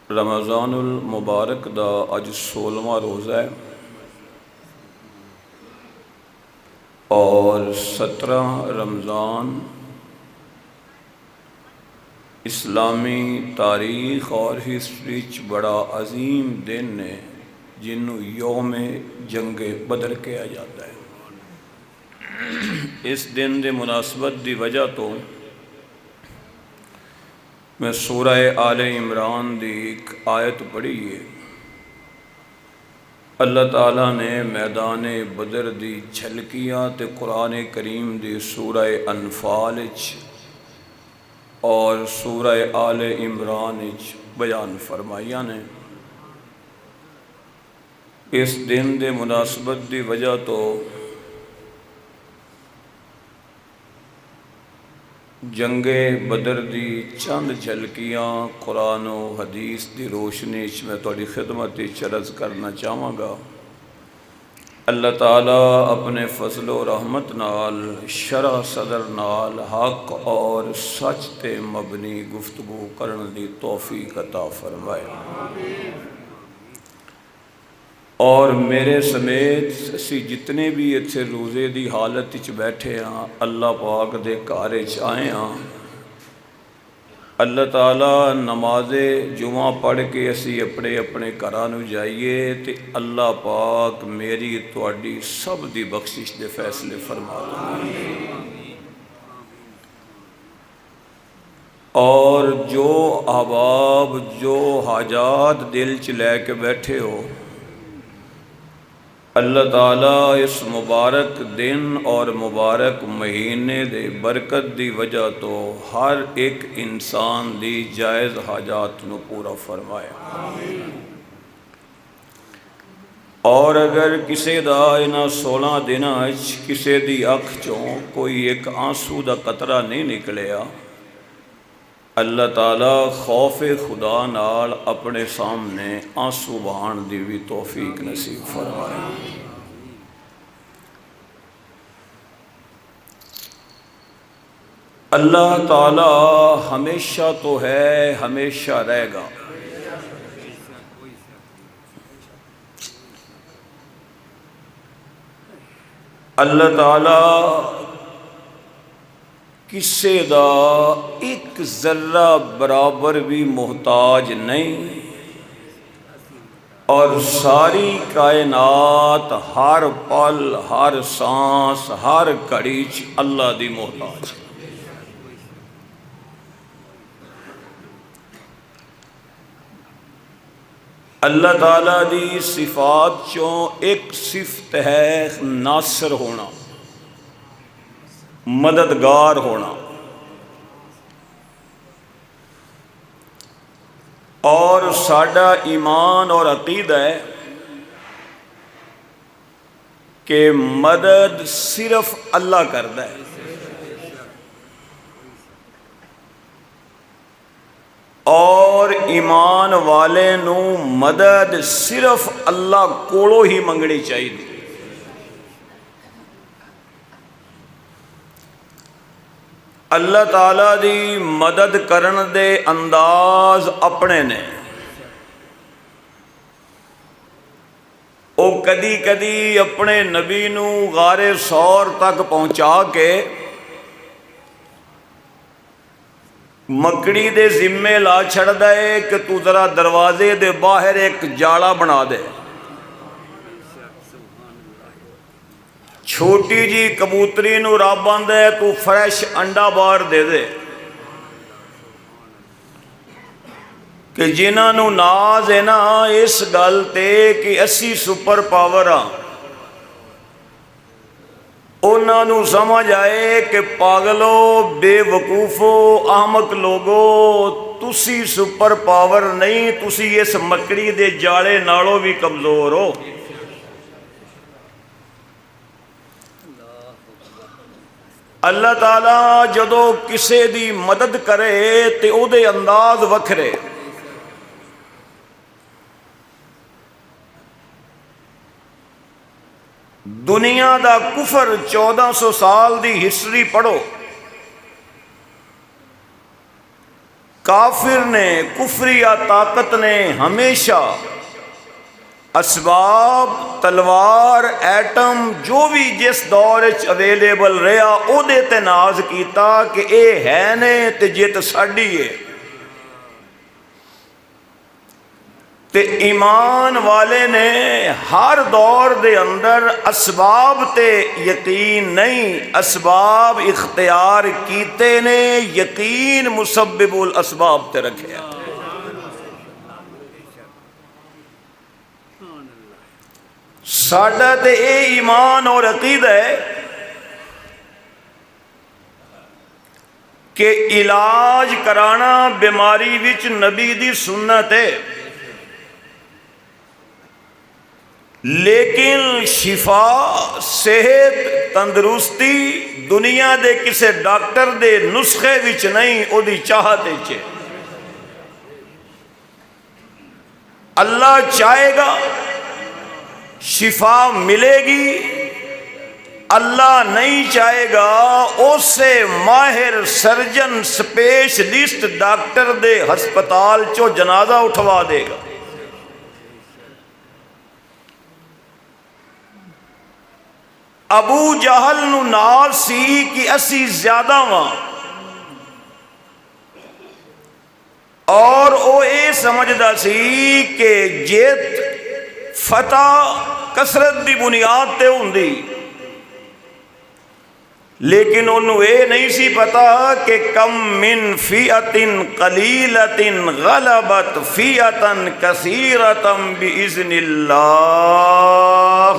رمضان المبارک دا اج 16واں روزہ ہے اور 17 رمضان اسلامی تاریخ اور ہسٹری بڑا عظیم دن ہے جنہوں یوم جنگ بدر کہا جاتا ہے۔ اس دن دے مناسبت دی وجہ تو میں سورہ آل عمران دی ایک آیت پڑھی ہے۔ اللہ تعالیٰ نے میدان بدر دی جھلکیاں تے قرآن کریم دی سورہ انفال اور سورہ آل عمران بیان فرمائیاں نے۔ اس دن دے مناسبت دی وجہ تو جنگ بدر دی چند جھلکیاں قرآن و حدیث دی روشنی میں تھوڑی خدمت عرض کرنا چاہوں گا۔ اللہ تعالیٰ اپنے فضل و رحمت نال شرح صدر نال حق اور سچ تے مبنی گفتگو کرن دی توفیق عطا فرمائے۔ اور میرے سمیت اسی جتنے بھی اتھے روزے دی حالت وچ بیٹھے ہاں اللہ پاک دے گھر وچ آئے ہاں، اللہ تعالیٰ نماز جمعہ پڑھ کے اسی اپنے اپنے گھراں نوں جائیے تے اللہ پاک میری تواڈی سب دی بخشش دے فیصلے فرما دے۔ اور جو احباب جو حاجات دل چ لے کے بیٹھے ہو، اللہ تعالیٰ اس مبارک دن اور مبارک مہینے دے برکت دی وجہ تو ہر ایک انسان دی جائز حاجات نو پورا فرمائے۔ اور اگر کسے دا انہاں 16 دناں وچ کسے دی اکھ چوں کوئی ایک آنسو دا قطرہ نہیں نکلیا، اللہ تعالیٰ خوف خدا نال اپنے سامنے آنسو بہان دی بھی توفیق نصیب فرمائے۔ اللہ تعالیٰ ہمیشہ تو ہے، ہمیشہ رہے گا۔ اللہ تعالیٰ کسے دا ایک ذرہ برابر بھی محتاج نہیں، اور ساری کائنات ہر پل ہر سانس ہر گھڑی اللہ دی محتاج۔ اللہ تعالیٰ دی صفات چوں ایک صفت ہے ناصر ہونا، مددگار ہونا، اور ساڈا ایمان اور عقیدہ ہے کہ مدد صرف اللہ کردا ہے، اور ایمان والے نو مدد صرف اللہ کولوں ہی منگنی چاہیے۔ اللہ تعالیٰ دی مدد کرن دے انداز اپنے نے۔ او کدی کدی اپنے نبی نو غار ثور تک پہنچا کے مکڑی دے ذمے لا چھڑ دے کہ تو ذرا دروازے دے باہر ایک جالا بنا دے، چھوٹی جی کبوتری نو رب آندا ہے تو فریش انڈا باہر دے دے، کہ جنہاں نو ناز ہے نا اس گل تے کہ اسی سپر پاور ہاں، انہاں نو سمجھ آئے کہ پاگلو بے وقوفو احمق لوگو تسی سپر پاور نہیں، تسی اس مکڑی دے جالے نالوں بھی کمزور ہو۔ اللہ تعالیٰ جدو کسے دی مدد کرے تے او دے انداز وکھرے۔ دنیا دا کفر 1400 سال دی ہسٹری پڑھو، کافر نے، کفریہ طاقت نے ہمیشہ اسباب، تلوار، ایٹم جو بھی جس دور اویلیبل رہا او دے تے ناز کیتا کہ اے ہے نے تے جت ساڈی ہے۔ تے ایمان والے نے ہر دور دے اندر اسباب تے یقین نہیں، اسباب اختیار کیتے نے، یقین مسبب الاسباب تے رکھیا۔ ساڈا تے اے ایمان اور عقیدہ ہے کہ علاج کرانا بیماری وچ نبی دی سنت ہے، لیکن شفا، صحت، تندرستی دنیا دے کسے ڈاکٹر دے نسخے وچ نہیں، او دی چاہت وچ ہے۔ اللہ چاہے گا شفا ملے گی، اللہ نہیں چاہے گا اسے ماہر سرجن سپیشلسٹ ڈاکٹر دے ہسپتال چو جنازہ اٹھوا دے گا۔ ابو جہل نو نال سی کہ اسی زیادہ وہاں، اور او اے سمجھدا سی کہ جیت فتح کثرت دی بنیاد تے ہوندی، لیکن انہوں اے نہیں سی پتا کہ کم من فیعت قلیلت غلبت فیعت کثیرت باذن اللہ۔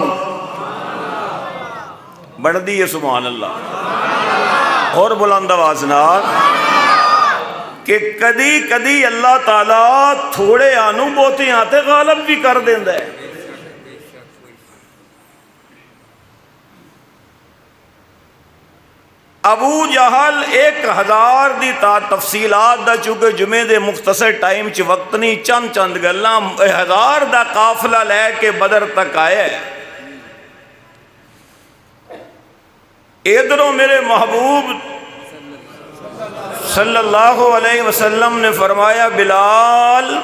بڑھ دی ہے سبحان اللہ، اور بلند آواز نال، کہ کدی کدی اللہ تعالیٰ تھوڑے آنو بہتے آتے غالب بھی کر دیندہ ہے۔ ابو جہل 1000 دی تفصیلات دا چونکہ جمعے دے مختصر ٹائم چ وقت نہیں، چند گلاں 1000 دا قافلہ لے کے بدر تک آئے۔ ادھروں میرے محبوب صلی اللہ علیہ وسلم نے فرمایا، بلال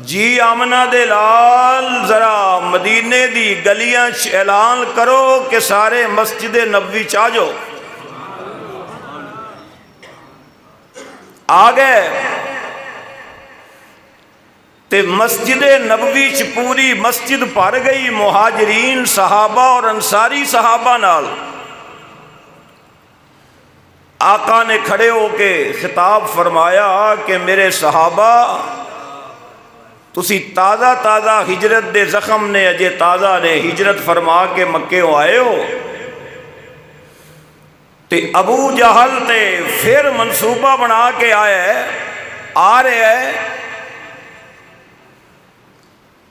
جی آمنہ دے لال ذرا مدینے دی گلیاں اعلان کرو کہ سارے مسجد نبوی چاہ جاؤ۔ آگئے تے مسجد نبوی چ پوری مسجد بھر گئی، مہاجرین صحابہ اور انصاری صحابہ نال۔ آقا نے کھڑے ہو کے خطاب فرمایا کہ میرے صحابہ، تسی تازہ تازہ ہجرت دے زخم نے اجے تازہ نے ہجرت فرما کے مکے ہو آئے ہو، تے ابو جہل تے پھر منصوبہ بنا کے آ رہے ہے،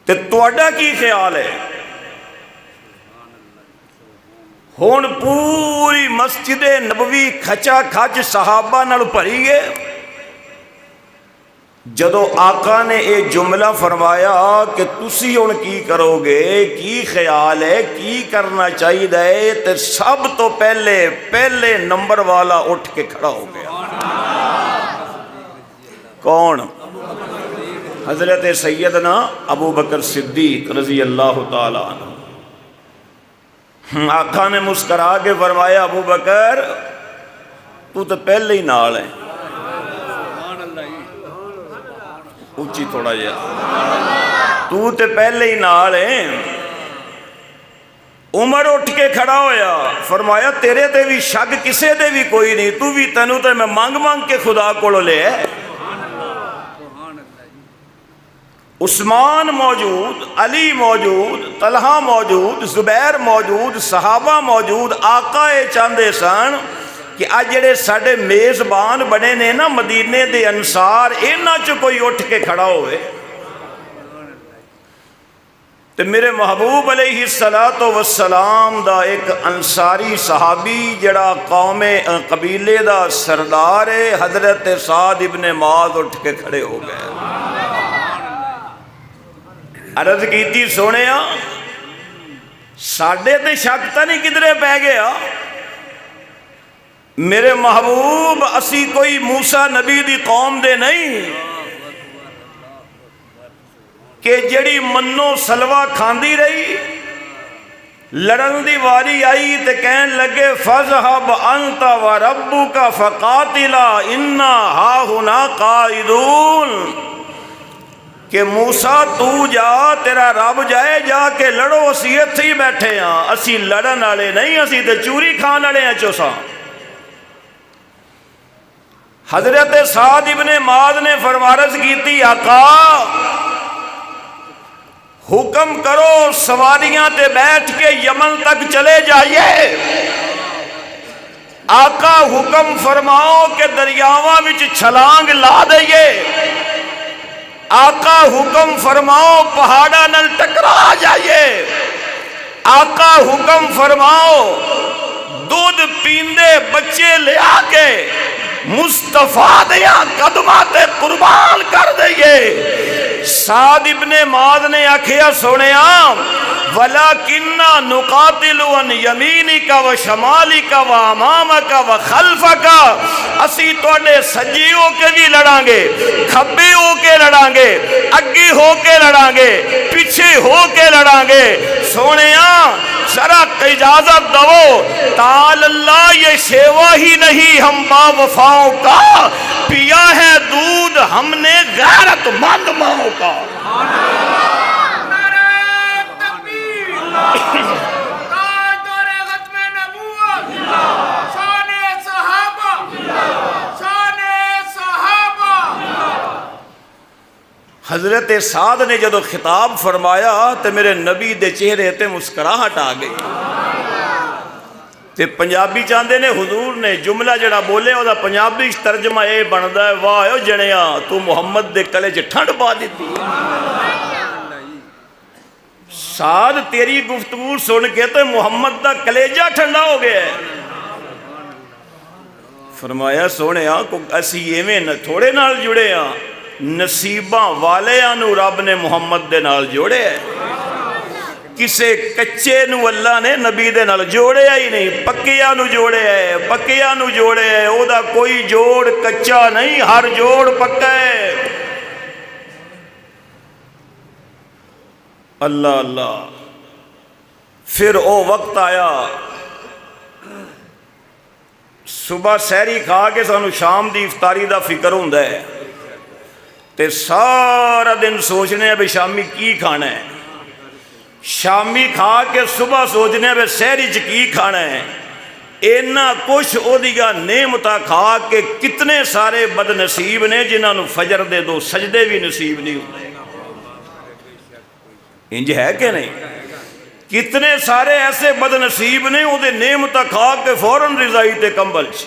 تے توڑا کی خیال ہے؟ ہون پوری مسجد نبوی کھچا کھچ صحابہ نال بھری گئے۔ جدو آقا نے یہ جملہ فرمایا کہ تسی ہن کی کرو گے، کی خیال ہے، کی کرنا چاہیے، تے سب تو پہلے نمبر والا اٹھ کے کھڑا ہو گیا۔ کون؟ حضرت سیدنا ابو بکر صدیق رضی اللہ تعالی عنہ۔ آقا نے مسکرا کے فرمایا، ابو بکر تو پہلے ہی نال ہے۔ اونچی تھوڑا جہا، تو تے پہلے ہی نال ہے۔ عمر اٹھ کے کھڑا ہویا، فرمایا تیرے تے بھی شک کسے تے بھی کوئی نہیں، تو بھی تینوں تے میں مانگ کے خدا کو لے۔ عثمان موجود، علی موجود، طلحہ موجود، زبیر موجود، صحابہ موجود، آقا چاہندے سن کہ آج جڑے ساڑے میزبان بنے نے نا مدینے دے انصار، اینا چو کوئی اٹھ کے کھڑا ہوئے۔ تو میرے محبوب علیہ السلام دا ایک انصاری صحابی جڑا قوم قبیلے دا سردار ہے، حضرت سعد ابن معاذ اٹھ کے کھڑے ہو گئے۔ عرض کیتی سونیا ساڑے تے شک تا نہیں کدرے پہ گیا؟ میرے محبوب اسی کوئی موسیٰ نبی دی قوم دے نہیں کہ جڑی منو سلوہ کھاندی رہی، لڑن دی واری آئی تے کہن لگے فَاذْهَبْ أَنْتَ وَرَبُّكَ فَقَاتِلَا إِنَّا هَاهُنَا قَاعِدُونَ کہ موسیٰ تو جا، تیرا رب جائے، جا کے لڑو، اسی اتھے ہی بیٹھے ہاں، اسی لڑن والے نہیں، اسی تے چوری کھان والے ہیں چوسا۔ حضرت سعد ابن معاذ نے فرمارز کی تھی آقا حکم کرو سواریاں تے بیٹھ کے یمن تک چلے جائیے، آقا حکم فرماؤ کہ دریاواں وچ چھلانگ لا دئیے، آقا حکم فرماؤ پہاڑا نل ٹکرا جائیے، آقا حکم فرماؤ دودھ پیندے بچے لے آکے مصطفیٰ دیا قدمات قربان کر دئیے۔ سعد ابن معاذ نے آکھیا سونیا وَلَكِنَّا نُقَاتِلُ عَنْ يَمِينِكَ وَشَمَالِكَ وَأَمَامَكَ وَخَلْفَكَ، اسی توڑے سجی ہو کے بھی لڑاں گے، کھبے ہو کے لڑاں گے، اگی ہو کے لڑاں گے، پیچھے ہو کے لڑاں گے۔ سونیا ذرا اجازت دو، تعال اللہ یہ شیوا ہی نہیں ہم با وفاؤں کا، پیا ہے دودھ ہم نے غیرت مند ماؤں کا۔ حضرت سعد نے جدو خطاب فرمایا تو میرے نبی دے چہرے تے مسکراہٹ آ گئی تے پنجابی چاندے نے حضور نے جملہ جڑا بولے او دا پنجابی ترجمہ اے بندا ہے واہ او جنیا تو محمد دے کلے چ ٹھنڈ پا دیتی۔ سعد تیری گفتگو سن کے تو محمد دا کلیجہ ٹھنڈا ہو گیا ہے۔ فرمایا سونے کو اسی ایویں نہ تھوڑے نال جڑے ہاں، نصیباں والے آنو رب نے محمد دے نال جوڑے ہے، کسے کچے نو اللہ نے نبی دے نال جوڑے ہی نہیں، پکیا نو جوڑے ہے، پکیا نو جوڑے ہے، او دا کوئی جوڑ کچا نہیں، ہر جوڑ پکا ہے۔ اللہ اللہ۔ پھر او وقت آیا صبح سحری کھا کے سانو شام دی افطاری دا فکر ہوندا ہے تے سارا دن سوچنے ہیں بھی شامی کی کھانا ہے، شامی کھا کے صبح سوچنے ہیں بھی سحری چ کی کھانا ہے، اینا کچھ او دیگا نعمتاں کھا کے کتنے سارے بد نصیب نے جنہاں نو فجر دے دو سجدے بھی نصیب نہیں ہوتے۔ انج ہے کہ نہیں؟ کتنے سارے ایسے بد نصیب نے او دے نعمتاں کھا کے فوراً رضائی تے کمبل چ۔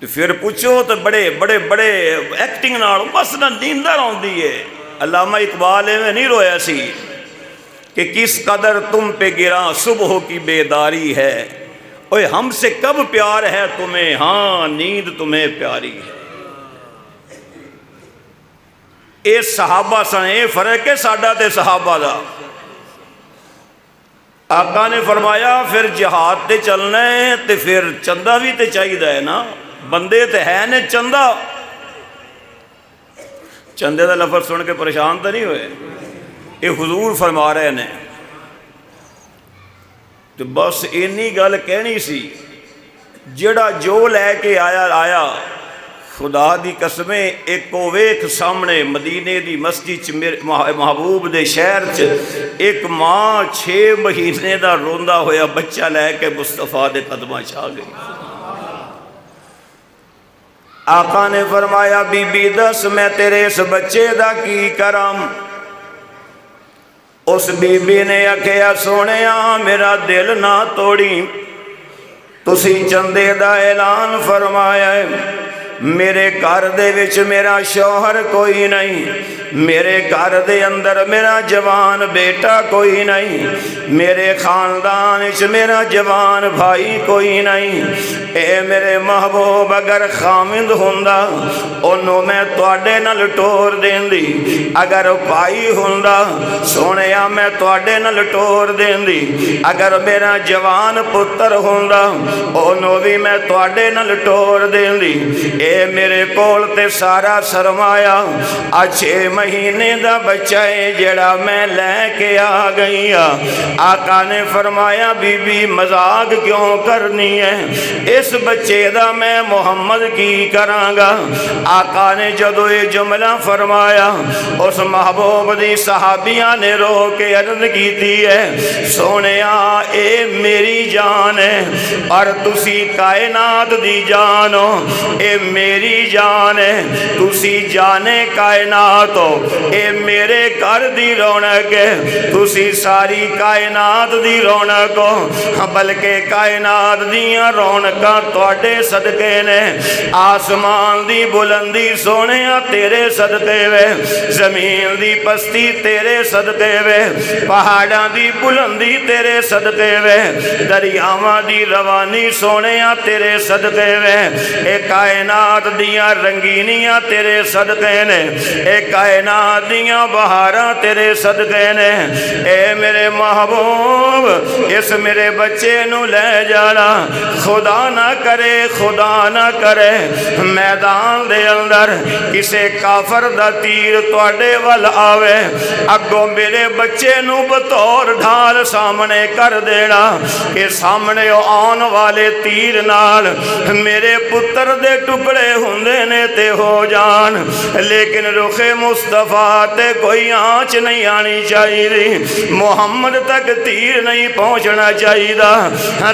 تو پھر پوچھو تو بڑے بڑے بڑے ایکٹنگ نال بس نہ نیندر آندی ہے۔ علامہ اقبال میں نہیں رویا سی کہ کس قدر تم پہ گراں صبح کی بیداری ہے، اوے ہم سے کب پیار ہے تمہیں، ہاں نیند تمہیں پیاری ہے۔ اے صحابہ سن، اے فرق ہے ساڈا تے صحابہ دا۔ آقا نے فرمایا پھر جہاد تے چلنا ہے تے پھر چندہ بھی تے چاہیے ہے نا، بندے تے ہے نے چندہ۔ چندے دا لفظ سن کے پریشان تو نہیں ہوئے، اے حضور فرما رہے نے تو بس اینی گل کہنی سی، جڑا جو لے کے آیا خدا دی قسمیں ایک کو ویکھ سامنے مدینے دی مسجد محبوب دے شہر چ ایک ماں 6 مہینے دا روندا ہویا بچہ لے کے مصطفیٰ دے قدمہ چھا گئی۔ آقا نے فرمایا بی بی دس میں تیرے اس بچے دا کی کرم؟ اس بی بی نے آکھیا سونیا میرا دل نہ توڑی، تسی چندے دا اعلان فرمایا ہے، میرے گھر دے وچ میرا شوہر کوئی نہیں، میرے گھر دے اندر میرا جوان بیٹا کوئی نہیں، میرے خاندان وچ میرا جوان بھائی کوئی نہیں۔ اے میرے محبوب اگر خامد ہوندا انہوں میں تواڈے نال ٹور دیندی، اگر بھائی ہوندا سونیا میں تواڈے نال ٹور دیندی، اگر میرا جوان پتر ہوندا انہوں بھی میں تواڈے نال ٹور دیندی۔ اے میرے کول تے سارا سرمایہ 6 مہینے دا بچہ ہے جڑا میں لے کے آ گئی ہاں۔ آقا نے فرمایا بی بی مذاق کیوں کرنی ہے، اس بچے دا میں محمد کی کراں گا۔ آقا نے جدو یہ جملہ فرمایا اس محبوب دی صحابیاں نے رو کے عرض کیتی ہے سونیا اے میری جان ہے اور تسی کائنات دی جان ہو، اے میری جان ہے تسی جانے کائنات ہو، اے میرے گھر دی رونق ہے تسی ساری کائنات دی رونق ہو، بلکہ کائنات دیاں رونقاں تواڈے صدقے نے، آسمان دی بلندی سونیا تیرے صدقے وے، زمین دی پستی تیرے صدقے وے، پہاڑاں دی بلندی تیرے صدقے وے، دریاواں دی روانی سونیا تیرے صدقے وے، اے کائنات دیاں رنگینیاں تیرے صدقے نے، اے کائنات دیاں بہاراں تیرے صدقے نے۔ اے میرے محبوب اس میرے بچے نو لے جانا، خدا نہ کرے خدا نہ کرے میدان دے اندر کسے کافر دا تیر تواڈے ول آوے، اگوں میرے بچے نو بطور ڈھال سامنے کر دینا کہ سامنے آن والے تیر نال میرے پتر دے ٹکڑے ہوندے نے تے ہو جان، لیکن رخ مصطفیٰ تے کوئی آنچ نہیں آنی چاہیے، محمد تک تیر نہیں پہنچنا چاہیے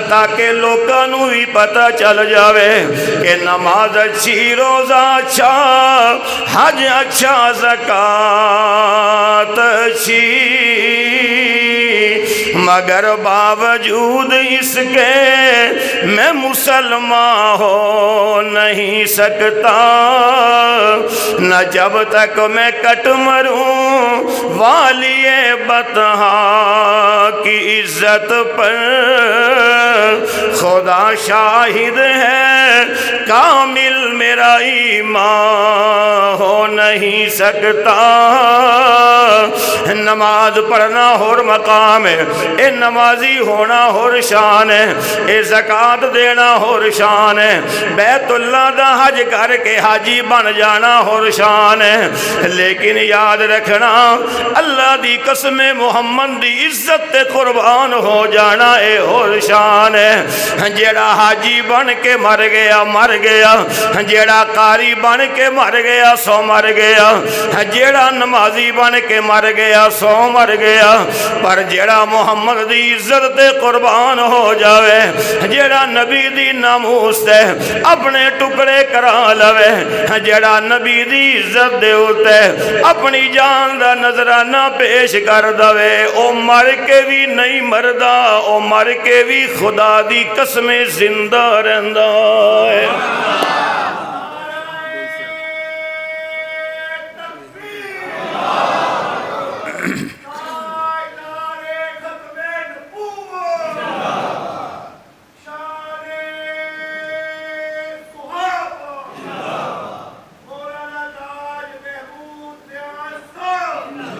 تاکہ لوکاں نو بھی پتہ چل جاوے کہ نماز اچھی، روزہ اچھا، حج اچھا، زکوٰۃ اچھی، مگر باوجود اس کے میں مسلمان ہو نہیں سکتا، نہ جب تک میں کٹ مروں والی بطحا کی عزت پر، خدا شاہد ہے کامل میرا ایمان ہو نہیں سکتا۔ نماز پڑھنا اور مقام ہے، اے نمازی ہونا اور شان ہے، اے زکوٰۃ دینا اور شان ہے، بیت اللہ دا حج کر کے حاجی بن جانا اور شان ہے، لیکن یاد رکھنا اللہ دی قسم محمد دی عزت تے قربان ہو جانا اے اور شان ہے۔ جیڑا حاجی بن کے مر گیا مر گیا، جیڑا قاری بن کے مر گیا سو مر گیا، جیڑا نمازی بن کے مر گیا سو مر گیا، پر جیڑا محمد دی عزت تے قربان ہو جاوے، جیڑا نبی دی ناموس تے اپنے ٹکڑے کرا لوے، جیڑا نبی دی عزت دے ہوتے اپنی جان دا نظرانہ پیش کر دوے، او مر کے بھی نہیں مردہ، او مر کے بھی خدا دی قسم زندہ رہندہ ہے۔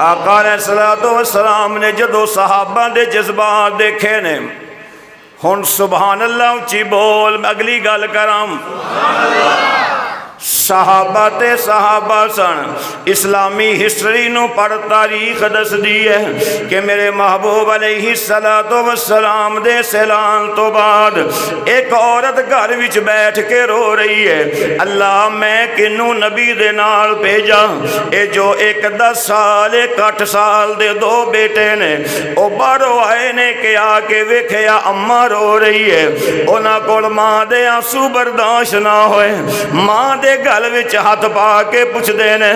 آقا علیہ السلام نے جدو صحابہ دے جذبات دیکھے نے، ہن سبحان اللہ اچھی بول اگلی گل کرام، صحابہ تے صحابہ سن، اسلامی ہسٹری نو پڑھ تاریخ دس دی ہے کہ میرے محبوب علیہ السلام دے سیلان تو بعد ایک عورت گھر وچ بیٹھ کے رو رہی ہے، اللہ میں کنوں نبی دے نال بھیجا، اے جو ایک 10 سال ایک 8 سال دے 2 بیٹے نے، او باہروں آئے نے کہ آ کے ویکھیا اماں رو رہی ہے، انہاں کول ماں دے آنسو برداشت نہ ہوئے، ماں دے گل وچ ہاتھ پا کے پوچھدے نے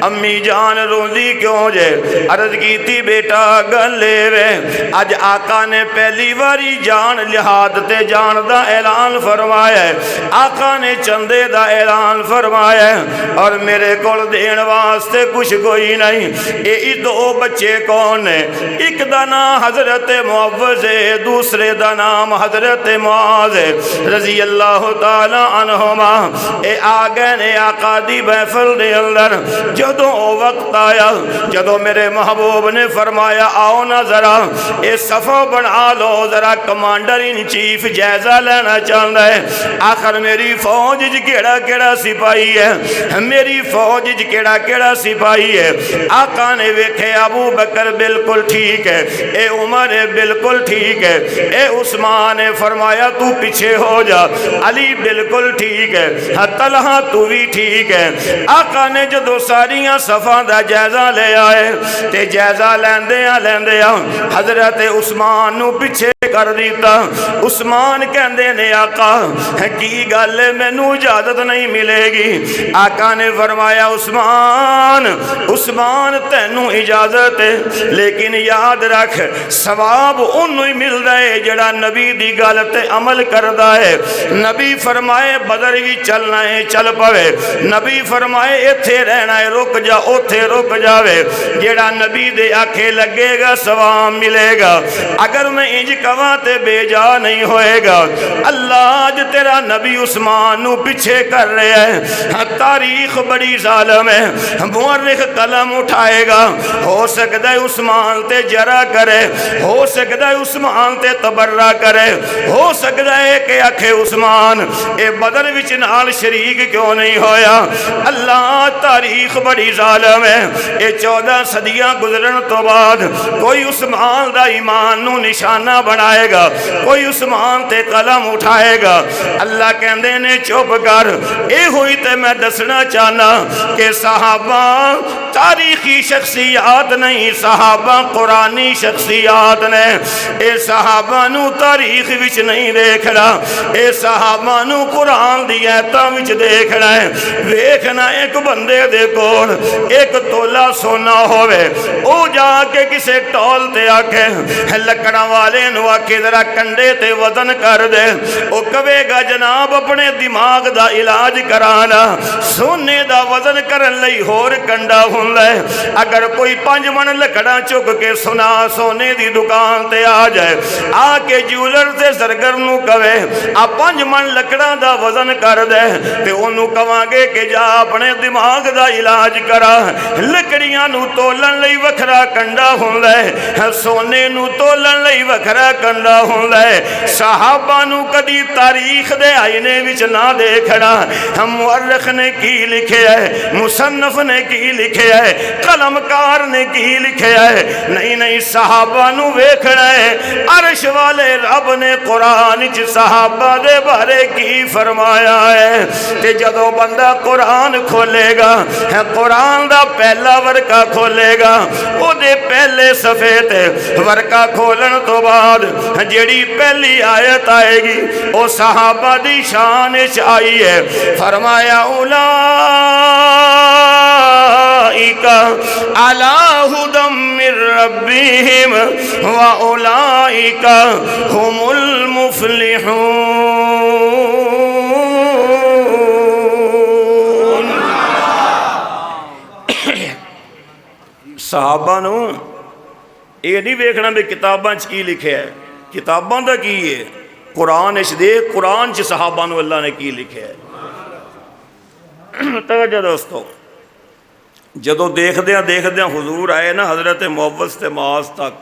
امی جان روندی کیوں جے؟ عرض کیتی بیٹا گل اے وے اج آقا نے پہلی واری جان لحاد تے جان دا اعلان فرمایا ہے، آقا نے چندے دا اعلان فرمایا ہے، اور میرے کول دین واسطے کچھ کوئی نہیں۔ اے دو بچے کون نے؟ ایک دا نام حضرت معوذ ہے، دوسرے دا نام حضرت معاذ ہے رضی اللہ تعالی عنہما۔ اے آگئے نے آقا دی محفل دے اندر، جدوں او وقت آیا جدوں میرے محبوب نے فرمایا آؤ نا ذرا اے صفوں بنا لو، ذرا کمانڈر ان چیف جائزہ لینا چاہتا ہے، آخر میری فوج کیڑا کیڑا سپاہی ہے، میری فوج کیڑا کیڑا سپاہی ہے۔ آقا نے ویکھے ابو بکر بالکل ٹھیک ہے، اے عمر بالکل ٹھیک ہے، اے عثمان نے فرمایا تو پیچھے ہو جا، علی بالکل ٹھیک ہے، طلحہ تو بھی ٹھیک ہے۔ آقا نے جدو ساریاں صفاں دا جائزہ لے آئے تے جائزہ لیندیاں حضرت عثمان نو پیچھے کر دیتا۔ عثمان کہندے نے آقا کی گل مینوں اجازت نہیں ملے گی؟ آقا نے فرمایا عثمان تینوں اجازت ہے، لیکن یاد رکھ ثواب انہوں ہی ملدا ہے جڑا نبی دی گل تے عمل کردا ہے۔ نبی فرمائے بدر بھی چلنا ہے چل پوے، نبی فرمائے ایتھے رہنا ہے رک جا اوتھے رک جاوے، جڑا نبی دے آکھے لگے گا ثواب ملے گا۔ اگر میں انج کواں تے بے جا نہیں ہوئے گا۔ اللہ آج تیرا نبی عثمان نو پیچھے کر رہے ہیں، تاریخ بڑی ظالم ہے، مورخ قلم اٹھائے گا، ہو سکتا ہے عثمان تے جرا کرے، ہو سکتا ہے عثمان تے تبرہ کرے، ہو سکتا ہے کہ آکھے عثمان اے بدر وچ نال شریک کیوں نہیں ہویا۔ اللہ تاریخ بڑی ظالم ہے، اے 14 صدیاں گزرن تو بعد کوئی عثمان دا ایمان نو نشانہ بنائے گا، کوئی عثمان تے قلم اٹھائے گا۔ اللہ کہندے نے چپ کر، اے ہوئی تے میں دسنا چاہنا کہ صحابہ تاریخی شخصیات نہیں، صحابہ قرآنی شخصیات نے۔ اے صحابہ نو تاریخ وچ نہیں دیکھنا، اے صحابہ نو قرآن دی آیتاں وچ دیکھنا ہے۔ ویکھنا ایک بندے دے کول ایک تولہ سونا ہوئے، او جا کے کسے ٹول تے آکھے لکڑا والے نو آکھے ذرا کنڈے تے وزن کر دے، او کہے گا جناب اپنے دماغ دا علاج کرانا، سونے دا وزن کرن لئی ہور کنڈا ہوندا ہے۔ اگر کوئی 5 من لکڑا چک کے سونے دی دکان تے آ جائے، آ کے جولر تے زرگر نو کہے آ 5 من لکڑا دا وزن کر دے، تے انہوں کہاں گے کہ جا اپنے دماغ دا علاج کرا۔ لکڑیاں نو تولن لئی وکھرا کنڈا ہوندا ہے، سونے نو تولن لئی وکھرا کنڈا ہوندا ہے۔ صحابہ نو کدی تاریخ دے آئینے وچ نہ دیکھنا، مورخ نے کی لکھے ہے، مصنف نے کی لکھے ہے، قلمکار نے کی لکھے ہے، نہیں صحابہ نو ویکھنا ہے۔ عرش والے رب نے قرآن چ صحابہ دے بارے کی فرمایا ہے، تے جدو بندہ قرآن کھولے گا، قرآن دا پہلا ورقہ کھولے گا، او دے پہلے صفحے تے ورقہ کھولن تو بعد جیڑی پہلی آیت آئے گی او صحابہ دی شان وچ آئی ہے۔ فرمایا اولئک علی ھدی من ربہم واولئک ھم المفلحون۔ صحابہ نو یہ نہیں ویکھنا بھی کتاباں چ کی لکھے ہے، کتاباں دا کی ہے، قرآن اچ دے، قرآن چ صحابہ نو اللہ نے کی لکھے ہے۔ توجہ دوستو، جدو دیکھدیاں حضور آئے نا حضرت معوذ تے معاذ تک،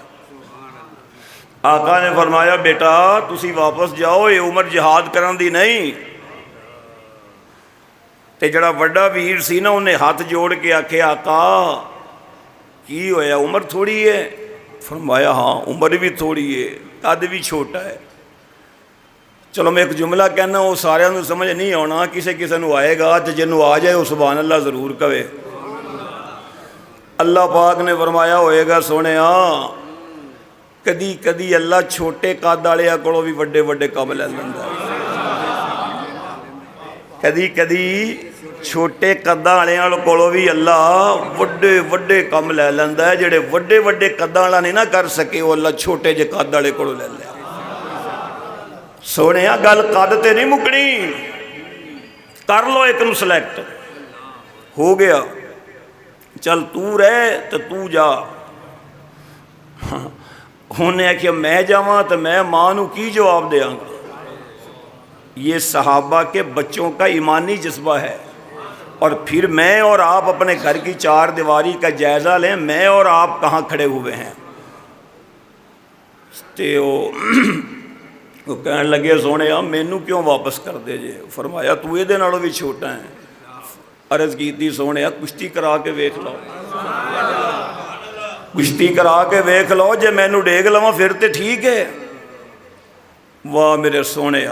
آقا نے فرمایا بیٹا تسی واپس جاؤ، یہ عمر جہاد کرن دی نہیں۔ تے جڑا وڈا ویر سی نا انہیں ہاتھ جوڑ کے آکھے آقا کی ہویا، عمر تھوڑی ہے؟ فرمایا ہاں عمر بھی تھوڑی ہے، قد بھی چھوٹا ہے۔ چلو میں ایک جملہ کہنا وہ سارے نو سمجھ نہیں آنا، کسے نو آئے گا تے جنوں آ جائے وہ سبحان اللہ ضرور کہے۔ اللہ پاک نے فرمایا ہوئے گا سونے کدی اللہ چھوٹے قد والے کولوں بھی وڈے وڈے کام لے لیندا ہے۔ کدی کدی چھوٹے قداں والوں کولوں بھی اللہ وڈے وڈے کم لے لیندا ہے، جڑے وڈے وڈے قداں والا نہیں نہ کر سکے وہ اللہ چھوٹے جے قد والے کولوں لے لیا۔ سونیا گل قد تے نہیں مکنی، کر لو ایک نو سلیکٹ، ہو گیا چل تو رہ تو جا۔ انہیں کہ میں جاواں تو میں ماں نو کی جواب دیاں گا؟ یہ صحابہ کے بچوں کا ایمانی جذبہ ہے۔ اور پھر میں اور آپ اپنے گھر کی چار دیواری کا جائزہ لیں، میں اور آپ کہاں کھڑے ہوئے ہیں۔ وہ کہنے لگے سونے مینوں کیوں واپس کر دے جے؟ فرمایا تو یہ دے نالوں بھی چھوٹا ہے۔ عرض کیتی سونے کشتی کرا کے ویکھ لو، کشتی کرا کے ویکھ لو، جے مینوں ڈیگ لواں پھر تے ٹھیک ہے۔ واہ میرے سونے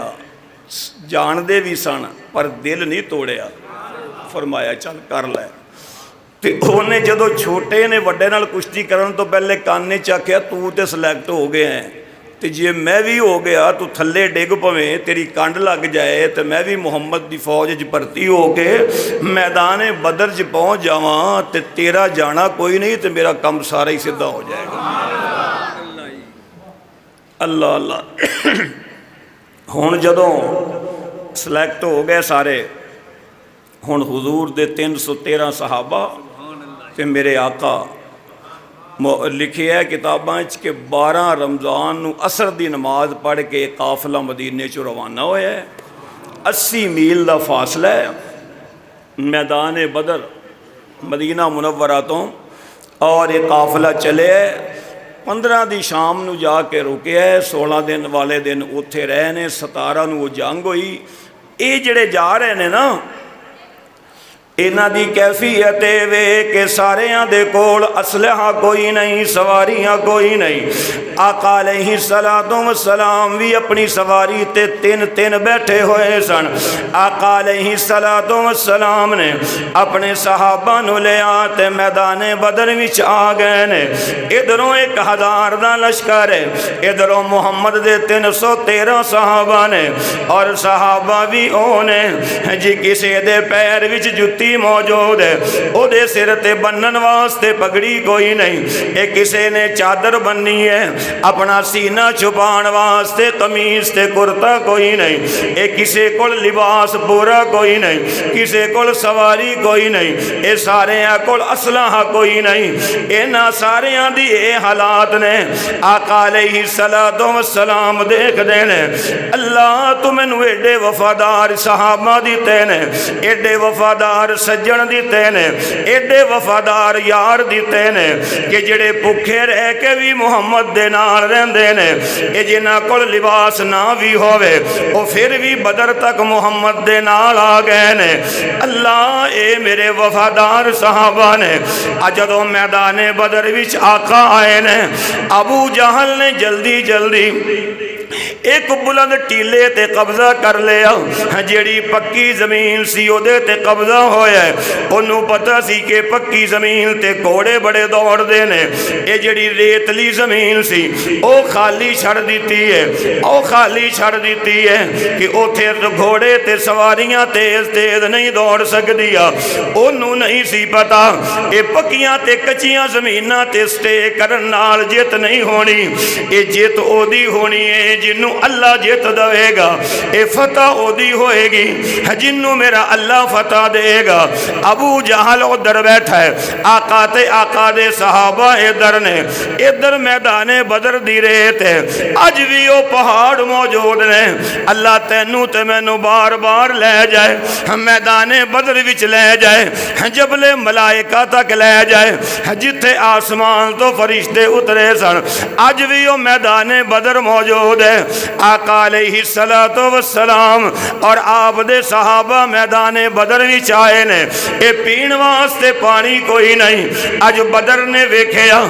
جان دے بھی سن پر دل نہیں توڑیا۔ فرمایا چل کر لے۔ تے انہیں جدو چھوٹے نے وڈے نال کشتی کرن تو پہلے کانے چاکیا تو تے سلیکٹ ہو گئے ہیں، تے جے میں بھی ہو گیا تو تھلے ڈگ پویں تیری کانڈ لگ جائے تے میں بھی محمد دی فوج وچ بھرتی ہو کے میدان بدر چ پہنچ جاواں تے تیرا جانا کوئی نہیں تے میرا کم سارا ہی سدھا ہو جائے گا۔ اللہ اللہ۔ ہن جدوں سلیکٹ ہو گئے سارے، ہن حضور دے 313 صحابہ تے میرے آقا لکھے ہے کتاباں کہ 12 رمضان نو عصر دی نماز پڑھ کے قافلہ مدینے چو روانہ ہویا ہے۔ 80 میل دا فاصلہ ہے میدان بدر مدینہ منورہ تو، اور یہ قافلہ چلے 15 دی شام نو جا کے رکے ہے، 16 دن والے دن اتھے رہے نے، 17 نو وہ جنگ ہوئی۔ یہ جڑے جا رہے نے نا، انہاں دی کیفیت وے کہ ساریاں دے کول اسلحہ کوئی نہیں، سواریاں کوئی نہیں۔ آقا علیہ السلام بھی اپنی سواری تے تین بیٹھے ہوئے سن۔ آقا علیہ السلام نے اپنے صحابہ نو لیا تے میدان بدر وچ آ گئے نے۔ ادھروں 1000 دا لشکر ہے، ادھروں محمد دے 313 صحابہ نے، اور صحابہ بھی اونے جی کسے دے پیر وچ جتی موجود ہے، او دے سر تے بنن واسطے پگڑی کوئی نہیں، اے کسے نے چادر بننی ہے، اپنا سینہ چھپان واسطے قمیص تے کرتا کوئی نہیں، اے کسے کول لباس پورا کوئی نہیں، کسے کول سواری کوئی نہیں، اے سارے کول اسلحہ کوئی نہیں۔ اینا سارے دی اے حالات نے آقا علیہ السلام دیکھ دینے۔ اللہ تو مینوں ایڈے وفادار صحابہ دیتے نے، ایڈے وفادار سجن دیتے نے، ایڈے وفادار یار دیتے نے کہ جڑے بھوکے رہ کے بھی محمد دے نال رہندے نے، اے جنہاں کول لباس نہ بھی ہووے او پھر بھی بدر تک محمد دے نال آ گئے نے۔ اللہ اے میرے وفادار صحابہ نے جدوں میدان بدر وچ آقا آئے نے، ابو جہل نے جلدی جلدی ایک بلند ٹیلے تے قبضہ کر لیا، جیڑی پکی زمین سی او دے تے قبضہ ہویا ہے۔ انہوں پتہ سی کہ پکی زمین تے گھوڑے بڑے دوڑ دے نے، اے جیڑی ریتلی زمین سی او خالی چھڑ دیتی ہے، او خالی چھڑ دیتی ہے کہ اوتھے گھوڑے تے سواریاں تیز تیز نہیں دوڑ سکدیا۔ انہوں نہیں سی پتا اے پکیاں تے کچیاں زمیناں تے سٹے کرن نال جیت نہیں ہونی، اے جیت او دی ہونی ہے جنوں اللہ جیت دے گا، اے فتح او دی ہوئے گی جنوں میرا اللہ فتح دے گا۔ ابو جہل ادھر بیٹھا ہے، آقا تے آقا دے صحابہ ادھر نے، ادھر میدان بدر دی ریت ہے، اج بھی او پہاڑ موجود نے۔ اللہ تینوں تے مینوں بار بار لے جائے، میدان بدر وچ لے جائے، جبل ملائکہ تک لے جائے، جتھے آسمان تو فرشتے اترے سن، اج بھی او میدان بدر موجود ہے۔ آقا علیہ السلام اور آپ دے صحابہ میدان بدر وچ آئے نے، اے پین واسطے پانی کوئی نہیں۔ اج بدر نے ویکھیا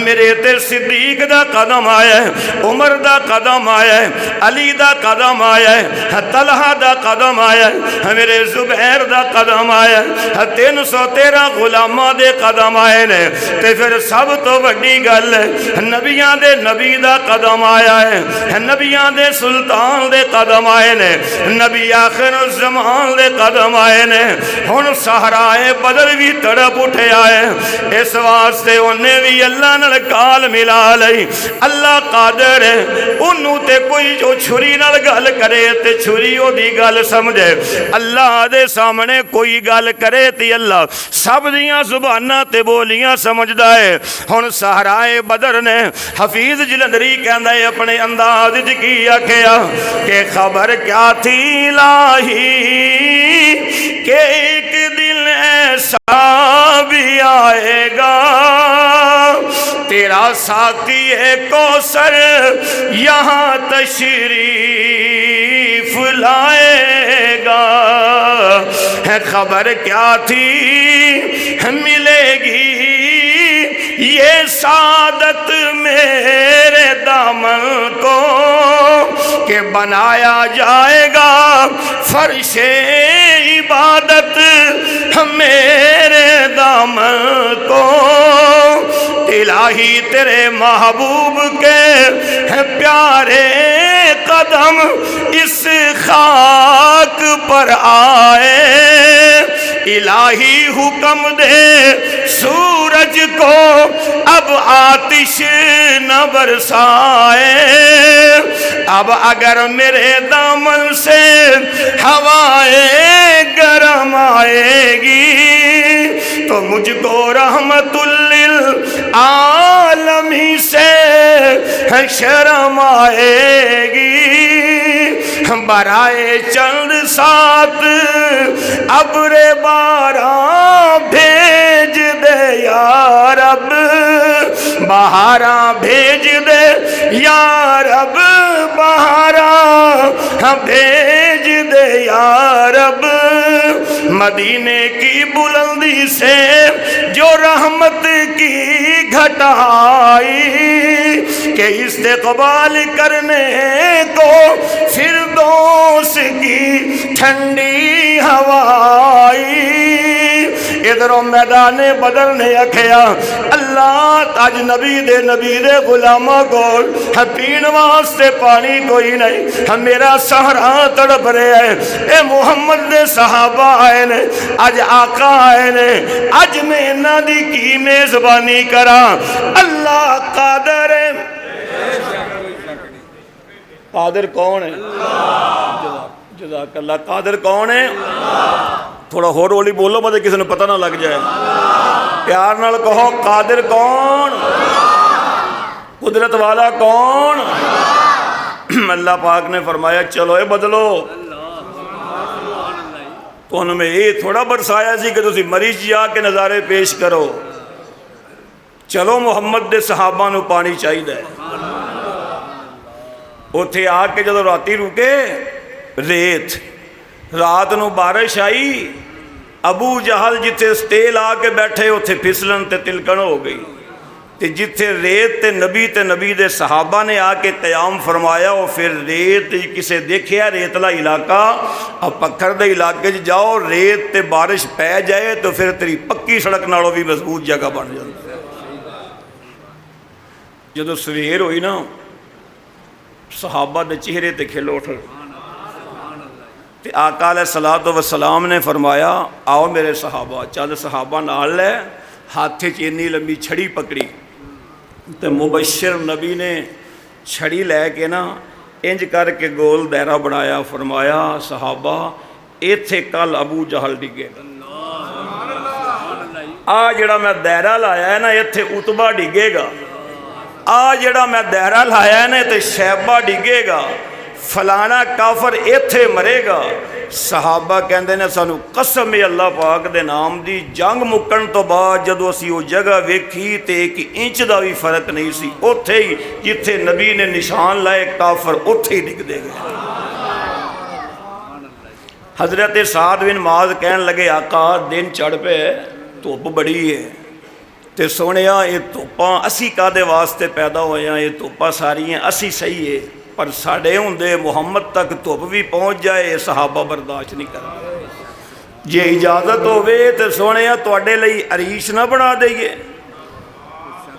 میرے تے صدیق دا قدم آیا ہے، عمر دا قدم آیا ہے، علی دا قدم آیا ہے، طلحہ دا دا قدم آیا ہے، میرے زبیر دا قدم آیا ہے، 313 غلاماں دے قدم آئے نے، تے پھر سب تو بڑی گل ہے نبیاں دے نبی دا قدم آیا ہے، نبیاں دے سلطان دے قدم آئے نے، نبی آخر الزمان دے قدم آئے نے۔ ہن صحرائے بدر بھی تڑپ اٹھے آئے، اس واسطے انہیں بھی اللہ نال کال ملا لئی۔ اللہ قادر ہے، انہوں تے کوئی جو چھری نال گل کرے تے چھری او دی گل سمجھے، اللہ دے سامنے کوئی گل کرے تے اللہ سب دیاں زباناں تے بولیاں سمجھدا ہے۔ ہن صحرائے بدر نے حفیظ جلندری کہندا ہے اپنے انداز وچ کی آکھیا کہ خبر کیا تھی الہی کہ ایک دن ایسا بھی آئے گا تیرا ساقی کوثر یہاں تشریف لائے گا۔ ہے خبر کیا تھی ملے گی یہ سعادت میرے دامن کو کہ بنایا جائے گا فرش عبادت میرے دامن کو۔ الہی تیرے محبوب کے پیارے قدم اس خاک پر آئے، الہی حکم دے سورج کو اب آتش نہ برسائے، اب اگر میرے دامن سے ہوائیں گرم آئے گی تو مجھ کو رحمت للعالمین سے شرم آئے گی۔ برائے چند ساتھ ابر باران بھیج دے یا رب، بہاراں بھیج دے یا رب، بہاراں بھیج دے یا رب۔ مدینے کی بلندی سے جو رحمت کی گھٹائی کہ استقبال کرنے کو فردوس کی ٹھنڈی ہوائی۔ ادھروں میدان بدر نے آکھیا اللہ اج نبی دے غلاماں کول پین واسطے پانی کوئی نہیں، میرا صحرا تڑپ رہا ہے، اے محمد دے صحابہ آئے نے، اج آقا آئے نے، اج میں انہاں دی کی میزبانی کراں۔ اللہ قادر ہے۔ قادر کون ہے؟ جزاک اللہ۔ قادر کون ہے؟ تھوڑا ہولی بولو مطلب کسی نے پتہ نہ لگ جائے، پیار نال کہو قادر کون، قدرت والا کون؟ اللہ پاک نے فرمایا چلو اے بدلو، تو انہوں میں یہ تھوڑا برسایا سی کہ تسی مریض جا کے نظارے پیش کرو، چلو محمد دے صحابہ نو پانی چاہیے دے۔ اوتھے آ کے جدو راتی رکے ریت، رات نو بارش آئی، ابو جہل جتھے سٹیل آ کے بیٹھے اوتھے پھسلن تے تلکن ہو گئی، تے جتھے ریت تے نبی دے صحابہ نے آ کے قیام فرمایا، وہ پھر ریت کسے دیکھیا ریتلا علاقہ، اب پکھر دے علاقے جاؤ ریت تے بارش پہ جائے تو پھر تیری پکی سڑک نالوں بھی مضبوط جگہ بن جاتی۔ جدو سویر ہوئی نا صحابہ دے چہرے تے کھل اٹھ، تے آقا علیہ الصلوۃ والسلام نے فرمایا آؤ میرے صحابہ، چل صحابہ نال لے، ہاتھے چینی لمبی چھڑی پکڑی، تے مبشر نبی نے چھڑی لے کے نا انج کر کے گول دائرہ بنایا، فرمایا صحابہ ایتھے کل ابو جہل ڈگے گا، آ جڑا میں دائرہ لایا ہے نا ایتھے عتبہ ڈگے گا، آ جڑا میں دائرہ لایا ہے نا ایتھے شیبہ ڈگے گا، فلانا کافر ایتھے مرے گا۔ صحابہ کہندے نے سانو قسم اللہ پاک دے نام دی جنگ مکن تو بعد جدو اسی وہ جگہ ویکھی تے ایک انچ دا بھی فرق نہیں سی، اوتھے ہی جتھے نبی نے نشان لائے کافر اوتھے ہی ڈگ دے گئے۔ حضرت سعد بن معاذ کہن لگے آقا دن چڑھ پہ دھوپ بڑی ہے تے سونیا یہ دھوپاں اسی کادے واسطے پیدا ہوئے ہیں، یہ دھوپاں ساری ہیں اسی صحیح ہے، پر ساڑے ہوندے محمد تک دھوپ بھی پہنچ جائے صحابہ برداشت نہیں کرتے۔ جے اجازت ہوئے تو سونے تواڈے لئی عریش نہ بنا دئیے،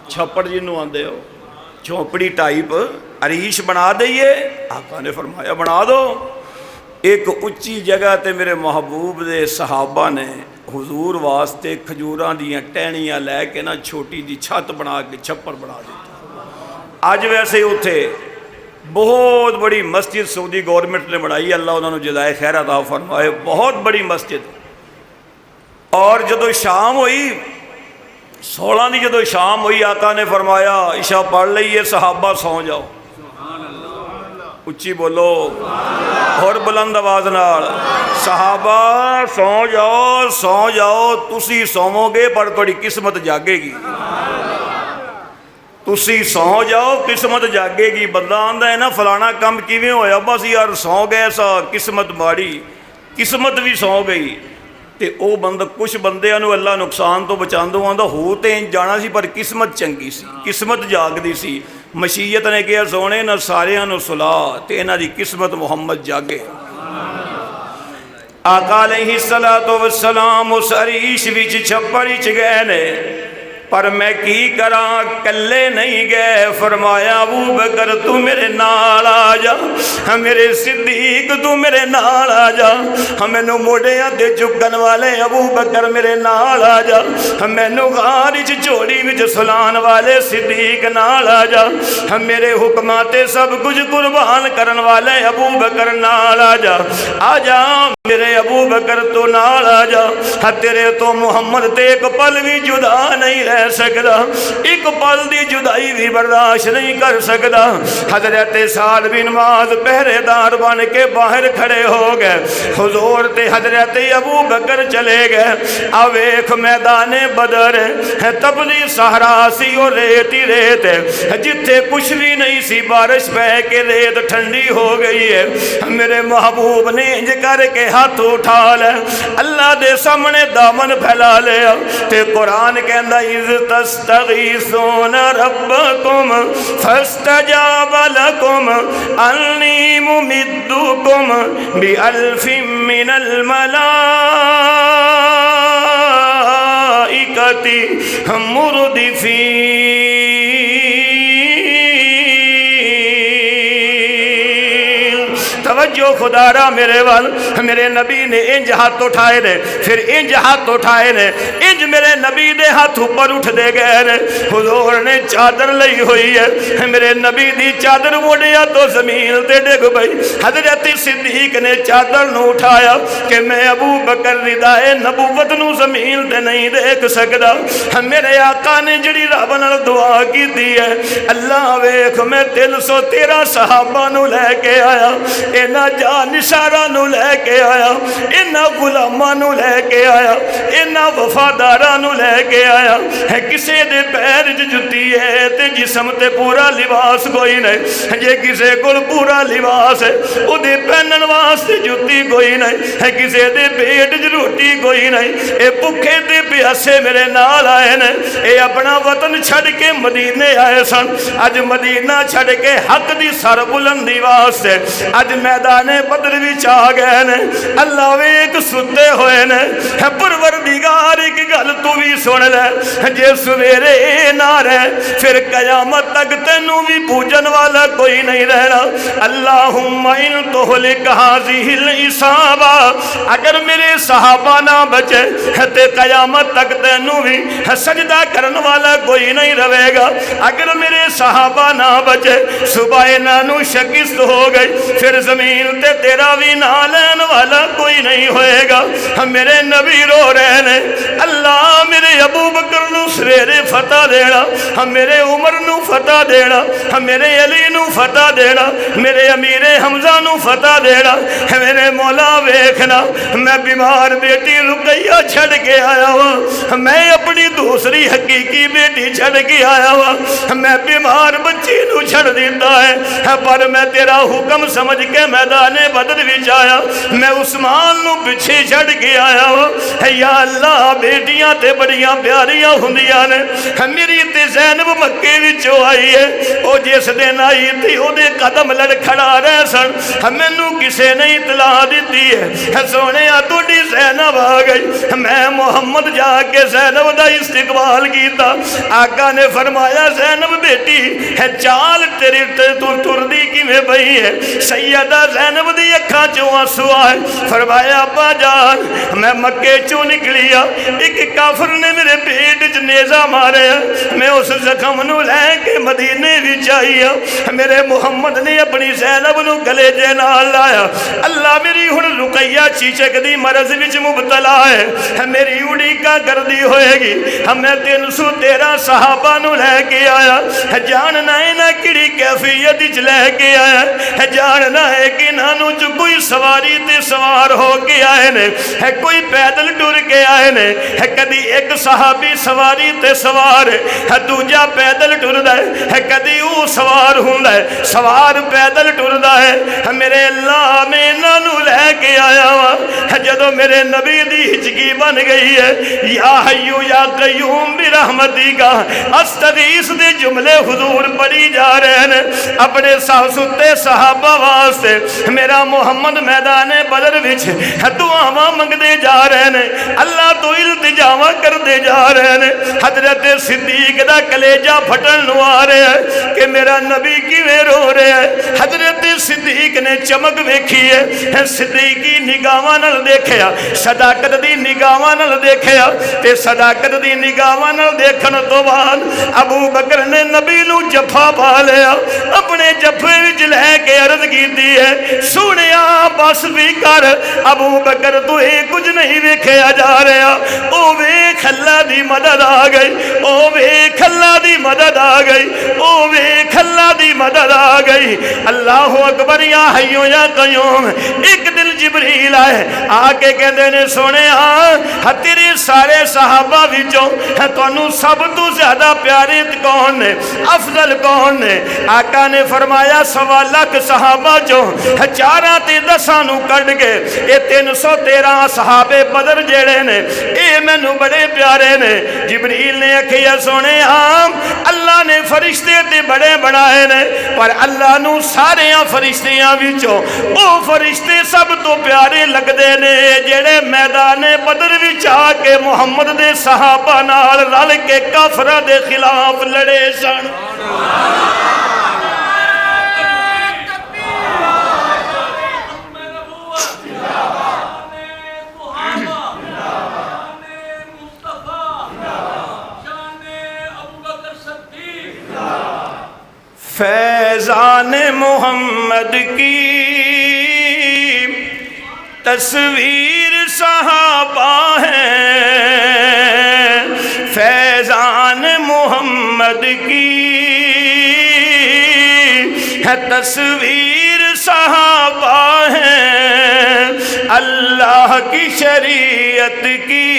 چھپڑ جنوں آندے ہو جھونپڑی ٹائپ عریش بنا دئیے۔ آقا نے فرمایا بنا دو۔ ایک اچھی جگہ تے میرے محبوب دے صحابہ نے حضور واسطے کھجوراں دیاں ٹہنیاں لے کے نا چھوٹی دی چھت بنا کے چھپر بنا دیتا۔ آج ویسے اتھے بہت بڑی مسجد سعودی گورنمنٹ نے بنائی، اللہ انہوں نے جزائے خیر عطا فرمائے، بہت بڑی مسجد۔ اور جدو شام ہوئی 16 دی جدو شام ہوئی، آقا نے فرمایا عشاء پڑھ لئیے صحابہ سو جاؤ۔ اچھی بولو اور بلند آواز نال، صحابہ سو جاؤ سو جاؤ، تسی سوو گے پر تھوڑی قسمت جاگے گی۔ تسی سو جاؤ قسمت جاگے گی۔ بندہ آندا ہے نا فلانا کم کیویں ہویا، بس یار سو گئے سا قسمت ماڑی، قسمت بھی سو گئی۔ تے او بندہ کچھ بندیاں نو اللہ نقصان تو بچاندو آندا ہو تے جانا سی پر قسمت چنگی سی، قسمت جاگدی سی۔ مشیت نے کہا سونے نہ ساریاں نو صلا تے انہاں دی قسمت محمد جاگے۔ آقا علیہ السلام اس عریش وچ چھپڑ وچ گئے نے، پر میں کی کراں کلے نہیں گئے۔ فرمایا ابو بکر تو میرے نال آ جا، میرے صدیق تو میرے نال آ جا، مینوں موڑیاں تے چکن والے ابو بکر میرے نال آ جا، مینوں غار وچ چوڑی وچ سلان والے صدیق نال آ جا، میرے حکماں تے سب کچھ قربان کرن والے ابو بکر نال آ جا، آ جا میرے ابو بکر تو نال آ جا۔ تیرے تو محمد تے ایک پل بھی جدا نہیں رہ سکدا، ایک پل دی جدائی بھی برداشت نہیں کر سکدا۔ حضرت سعد بن معاذ پہرے دار بن کے باہر کھڑے ہو گئے، حضور تے حضرت ابو بکر چلے گئے۔ اویکھ میدان بدر تپلی صحرا سی اور ریت ہی ریت، جتھے کچھ بھی نہیں سی بارش پہ کے ریت ٹھنڈی ہو گئی ہے۔ میرے محبوب نے انج کر کے ہاتھ اٹھا لے، اللہ دے سامنے دامن پھیلا لیا تے قرآن کہندا اذ تستغیثون ربکم فاستجاب لکم انی ممدکم بألف من الملائکۃ مردفین۔ توجہ خدا را میرے وال، میرے نبی نے انج ہاتھ اٹھائے نے، پھر انج ہاتھ اٹھائے نے، انج میرے نبی دے ہاتھ اوپر اٹھ دے گئے نے۔ حضور نے چادر لئی ہوئی ہے، میرے نبی دی چادر موڑیا تو زمین تے ڈگ پئی۔ حضرت صدیق نے چادر نو اٹھایا کہ میں ابو بکر ردائے نبوت نو زمین تے نہیں دیکھ سکدا۔ میرے آقا نے جڑی رب نال دعا کیتی ہے، اللہ ویکھ میں 313 صحابہ نو لے کے آیا، اینا جان نثاراں نو لے کے آیا، اینا غلاماں نو لے کے آیا، اینا وفاداراں نو لے کے آیا۔ ہے کسے دے پیر جتی ہے تے جسم تے پورا لباس کوئی نہیں، جے کسے کول پورا لباس ہے او دے پہنن واسطے جتی کوئی نہیں، ہے کسے دے پیٹ وچ روٹی کوئی نہیں۔ اے بھکھے تے پیاسے میرے نال آئے نے، اے اپنا وطن چھڈ کے مدینے آئے سن، اج مدینہ چھڈ کے حق دی سر بلندی واسطے اج میدان بدر وچ آ گئے نے۔ اللہ ویکھ ستے ہوئے نے، پروردگار ایک گل تو بھی سن لے، جے سویرے نہ رہ پھر قیامت تک تینوں بھی پوجن والا کوئی نہیں رہنا۔ اللہم ان تہلک ہذہ العصابہ، اگر میرے صحابہ نہ بچے تے قیامت تک تینوں بھی سجدہ کرن والا کوئی نہیں رہے گا۔ اگر میرے صحابہ نہ بچے صبح انہوں شکست ہو گئی، پھر زمین تے تیرا بھی نہ لین والا کوئی نہیں ہوئے گا۔ میرے نبی رو رہے نے، اللہ میرے ابو بکر نو سویرے فتح دینا، میرے عمر نو فتح دینا، میرے علی نو فتح دینا، میرے امیر حمزہ نو فتح دینا۔ میرے مولا ویکھنا میں بیمار بیٹی رقیہ چھڑ کے آیا ہوا، میں اپنی دوسری حقیقی بیٹی چھڑ کے آیا ہوا، میں بیمار بچی نو چھڑ دیتا ہے، پر میں تیرا حکم سمجھ کے میدان بدر وچ آیا، میں عثمان نو پیچھے چھڑ کے آیا ہوا۔ یا اللہ بیٹیاں تے بڑیاں پیاریاں ہوندیاں نے، میری تے زینب مکے وچوں آئی ہے، او جس دن آئی تھی او دے قدم لڑکھڑا رہے سن، مینوں کسے نے اطلاع دیتی ہے سونے تہاڈی زینب آ گئی۔ میں محمد جا کے زینب دا استقبال کیتا، آقا نے فرمایا زینب بیٹی چال تیری ٹردی کیویں پئی ہے؟ سیدہ زینب دی اکھاں چوں آنسو آئے، فرمایا ابا جان میں مکے چوں نکلیا، ایک کافر نے میرے پیٹ وچ نیزہ ماریا، میں اس زخم نو لے کے مدینے وچ آئی ہوں، میرے محمد نے اپنی زینب نو گلے دے نال لایا، اللہ میری ہن رقیہ چیچک دی مرض وچ مبتلا ہے، میری اڑیکا کردی ہوئے گی، میں 313 صحابہ نو لے کے آیا، جاننا ہے نا کڑی کیفیت وچ لے کے آیا، جاننا ہے کہ نانو جو کوئی سواری تے سوار ہو کے آئے نے، کوئی پیدل ٹر کے آئے نے، کدی ایک صحابی سواری تے سوار ہے، دوجا پیدل ٹردا ہے، کدی او سوار ہوندا ہے، سوار پیدل ٹردا ہے، میرے اللہ میں نانو لے کے آیا ہوا، جدو میرے نبی دی ہچکی بن گئی ہے، یا حیو یا قیوم برحمتی کا استغیث دے جملے حضور پڑھی جا رہے ہیں اپنے ستے صحابہ واسطے، میرا محمد میدان بدر وچ دعاواں منگدے جا رہے ہیں، اللہ تو التجاواں کردے جا رہے ہیں، حضرت صدیق دا کلیجہ پھٹن نو آ رہے ہیں کہ میرا نبی کیویں رو رہے ہیں، حضرت صدیق نے چمک ویکھی ہے، صدیقی نگاہاں نال دیکھیا، صداقت دی نگاہاں نال دیکھیا، تے صداقت دی نگاہاں نال دیکھن تو بعد ابو بکر نے نبی نو جفا پا لیا، اپنے جفے وچ لے کے عرض کیتی ہے سونیا بس بھی کر، ابو بکر تو کچھ نہیں ویکھیا جا رہا، او ویکھ اللہ دی مدد آ گئی، او ویکھ اللہ دی مدد آ گئی، او ویکھ اللہ دی مدد آ گئی، اللہ اکبر یا حیو یا قیوم۔ ایک دن جبریل آئے آ کے کہندے نے سونے تیرے سارے صحابہ وچوں تانوں سب تو زیادہ پیارے کون نے، افضل کون نے؟ آقا نے فرمایا 1.25 لاکھ صحابہ چوں 4 تے 10 نو کڈ کے اے 313 صحابے بدر جڑے نے اے مینوں بڑے پیارے نے۔ جبریل نے آکھیا سونے اللہ نے فرشتے تے بڑے بنائے نے، پر اللہ نو سارے فرشتیاں وچوں او فرشتے سب تو پیارے لگدے نے جڑے میدان بدر وچ آ کے محمد دے صحابہ نال رل کے کافراں دے خلاف لڑے سن۔ فیضان محمد کی تصویر صحابہ ہے، فیضان محمد کی تصویر صحابہ ہے، اللہ کی شریعت کی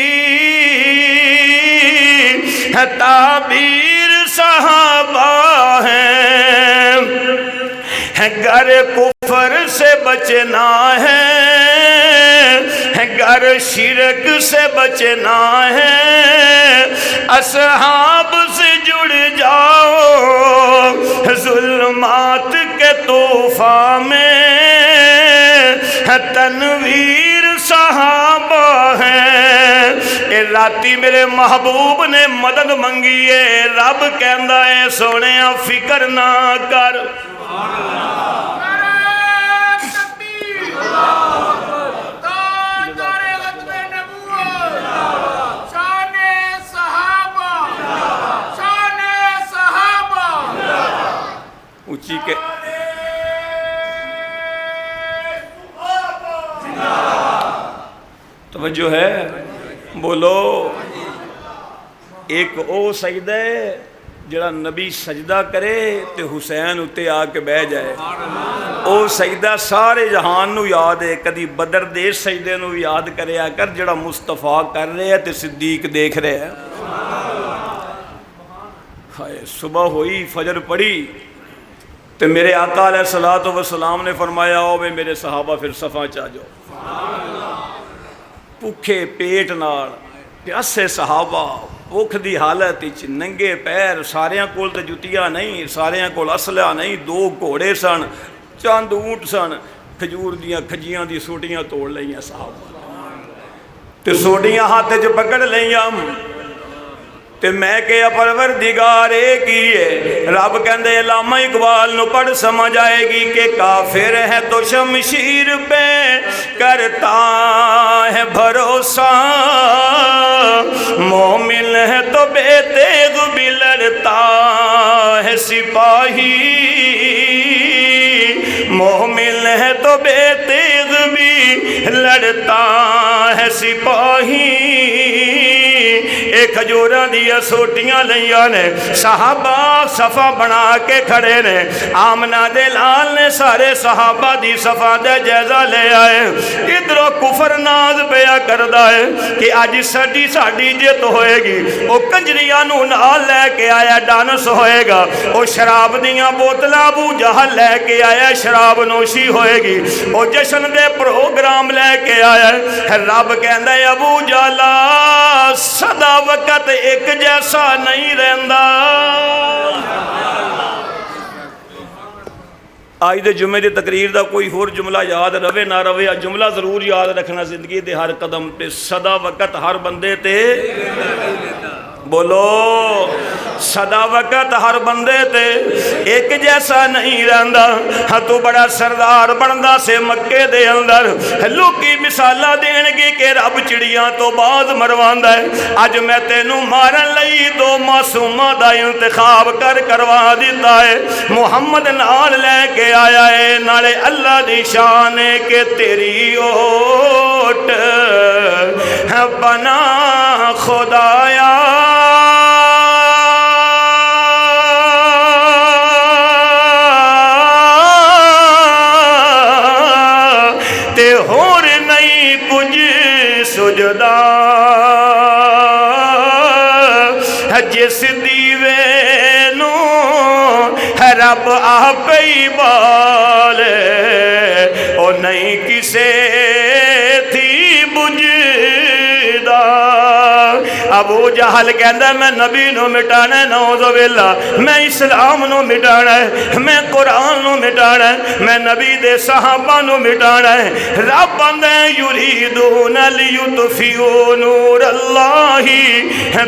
تعبیر صحابہ ہے، گر کفر سے بچنا ہے، گر شرک سے بچنا ہے، اصحاب سے جڑ جاؤ، ظلمات کے طوفان میں تنویر صحابہ ہے۔ اے راتی میرے محبوب نے مدد منگی ہے، رب کہندا ہے سونے فکر نہ کر، اونچی کے توجہ ہے، بولو۔ ایک او سجدہ ہے جڑا نبی سجدہ کرے تے حسین اتے آ کے بہ جائے، او سجدہ سارے جہان نو یاد ہے، کدی بدر دے سجدے نو یاد کریا کر جڑا مصطفیٰ کر رہے ہیں تے صدیق دیکھ رہے ہیں۔ ہائے صبح ہوئی، فجر پڑھی تے میرے آقا علیہ السلام نے فرمایا او بے میرے صحابہ پھر صفاں چاہ جاؤ۔ بھوکے پیٹ نال پیاسے صحابہ بھوک دی حالت وچ ننگے پیر، ساریاں کول تے جتیاں نہیں، ساریاں کول اسلحہ نہیں، 2 گھوڑے سن، چند اونٹ سن، کھجور دیاں کھجیاں دی سوٹیاں توڑ لئیاں صحابہ تے سوٹیاں ہاتھ وچ پکڑ لئیاں تے میں کہیا پروردگار کی ہے؟ رب کہندے علامہ اقبال نو پڑھ سمجھ آئے گی کہ کافر ہے تو شمشیر پہ کرتا ہے بھروسہ، مومن ہے تو بے تیغ بھی لڑتا ہے سپاہی، مومن ہے تو بے تیغ بھی لڑتا ہے سپاہی۔ ایک کھجوراں دیا سوٹیاں لئیاں نے، صحابہ صفا بنا کے کھڑے نے، آمنہ دے لال نے سارے صحابہ دی صفا دے جائزہ لے آئے۔ ادھروں کفر ناز پیا کردہ ہے کہ آج ساڈی جت ہوئے گی، او کنجریاں نو نال لے کے آیا ڈانس ہوئے گا، او شراب دیاں بوتلاں ابو جہل لے کے آیا شراب نوشی ہوئے گی، او جشن دے پروگرام لے کے آیا۔ رب کہندہ ہے ابو جہلا صدا وقت ایک جیسا نہیں رہندا۔ آج دے جمعے دی تقریر دا کوئی اور جملہ یاد روے نہ روے، جملہ ضرور یاد رکھنا زندگی دے ہر قدم تے، صدا وقت ہر بندے تے بولو، صدا وقت ہر بندے تے ایک جیسا نہیں رہندا۔ ہاں تو بڑا سردار بندا سے مکے دے اندر، لوکی مثالہ دین گے کہ رب چڑیاں تو باز مرواندا ہے، اج میں تینوں مارن لئی 2 معصوماں دا انتخاب کروا دیتا ہے، محمد نال لے کے آیا ہے، نالے اللہ دی شان ہے کہ تیری اوٹ بنا خدایا، تے ہور نہیں کچھ سجدہ، جس دیوے نو رب آپ ہی بالے، او نہیں کسے تھی بجھدا۔ ابو جہل کہندا میں نبی نو مٹانا ہے، نعوذ باللہ، میں اسلام نو مٹانا ہے، میں قرآن نو مٹانا ہے، میں نبی دے صحابہ نو مٹانا ہے۔ رب اندے یریدون لیطفئوا نور اللہ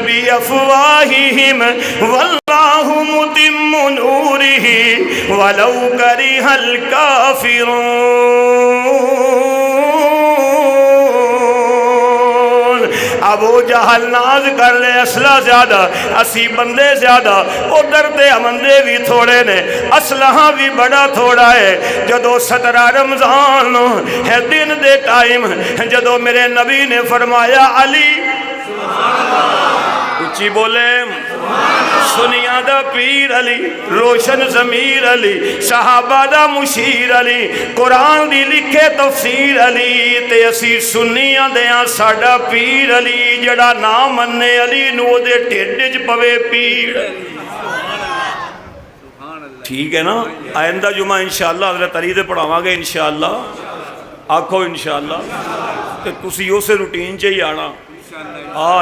بافواہہم واللہ متم نورہ ولو کرہ الکافرون۔ ابو جہل ناز کر لے اسلحہ زیادہ، اسی بندے زیادہ، ادھر دے بندے بھی تھوڑے نے، اسلحہ بھی بڑا تھوڑا ہے۔ جدو 17 رمضان ہے دن دے ٹائم، جدو میرے نبی نے فرمایا علی، اچھی بولے، سنیا دا پیر علی، روشن ضمیر علی، صحابہ دا مشیر علی، قرآن دی لکھے تفسیر علی، تے اسی سنیاں دیاں ساڑا پیر علی، جڑا نام مننے علی نو دے ٹھڈ وچ پوے پیڑ۔ ٹھیک ہے نا؟ آئندہ جمعہ انشاءاللہ حضرت علی دے پڑھاواں گے انشاءاللہ، آکھو انشاءاللہ، تے تسی اسے روٹین چاہیے آنا۔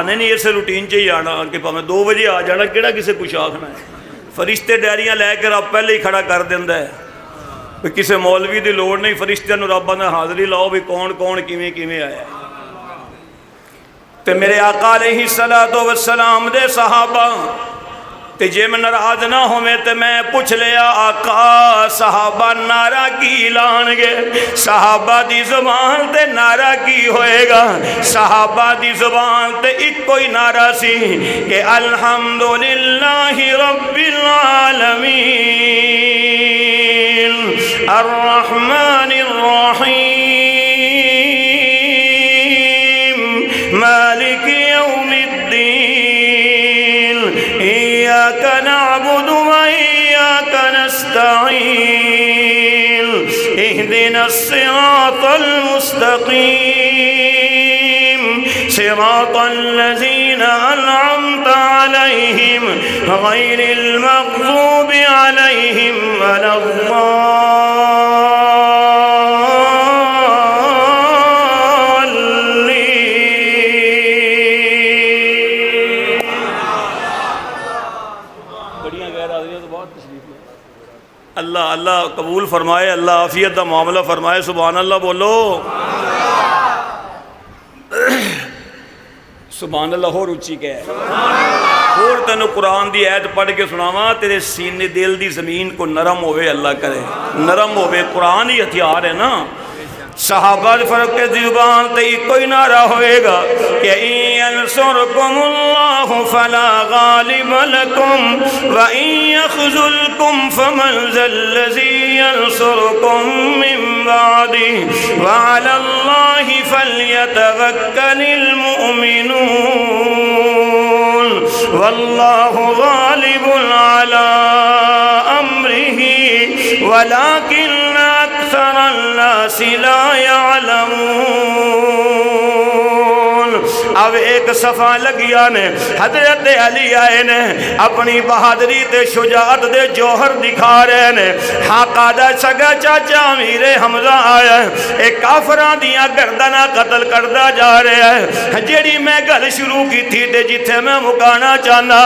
نہیں اسے روٹین چاہیے آنا کہ پاویں 2 بجے آ جانا، کیڑا کسے کچھ آکھنا ہے۔ فرشتے ڈیریاں لے کے رب پہلے ہی کھڑا کر دیندا ہے، کسے مولوی دی لوڑ نہیں، فرشتیاں نو رب نے حاضری لاؤ بھی کون کون کیویں کیویں آیا۔ تے میرے آقا علیہ السلام دے صحابہ تے جے میں ناراض نہ ہوئے تے میں پوچھ لیا آقا صحابہ نعرہ کی لان گے، صحابہ دی زبان تے نعرہ کی ہوئے گا؟ صحابہ دی زبان تے ایک کوئی نعرہ سی کہ الحمدللہ رب العالمین الرحمن الرحیم مالک یوم الدین إياك نعبد وإياك نستعين اهدنا الصراط المستقيم صراط الذين أنعمت عليهم غير المغضوب عليهم ولا اللہ اللہ قبول فرمائے، اللہ عافیت دا معاملہ فرمائے، سبحان اللہ بولو، سبحان اللہ ہور اچھی کہے، اور تینو قرآن دی آیت پڑھ کے سناواں، تیرے سینے دل دی زمین کو نرم ہوئے، اللہ کرے نرم ہوئے، قرآن ہی ہتھیار ہے نا۔ صحابہ فرق کے زبان تے کوئی نعرہ ہوئے گا کہ اِن ينصركم اللہ فلا غالب لكم وَإِن يَخْذُلْكُمْ فَمَنْ ذَا الَّذِي يَنصُرُكُم مِّن بَعْدِهِ وَعَلَى اللَّهِ فَلْيَتَوَكَّلِ الْمُؤْمِنُونَ وَاللَّهُ غَالِبٌ عَلَى أَمْرِهِ وَلَكِنَّ أَكْثَرَ النَّاسِ لَا يَعْلَمُونَ۔ اب ایک صفحہ لگیا نے، حضرت علی آئے نے، اپنی بہادری تے شجاعت دے جوہر دکھا رہے نے۔ حاقادہ سگا چاچا امیر حمزہ آیا ہے، ایک کافران دیا گردنہ قتل کردہ جا رہے ہیں۔ جیڑی میں گل شروع کی تھی تے جتھے میں مکانا چاہنا،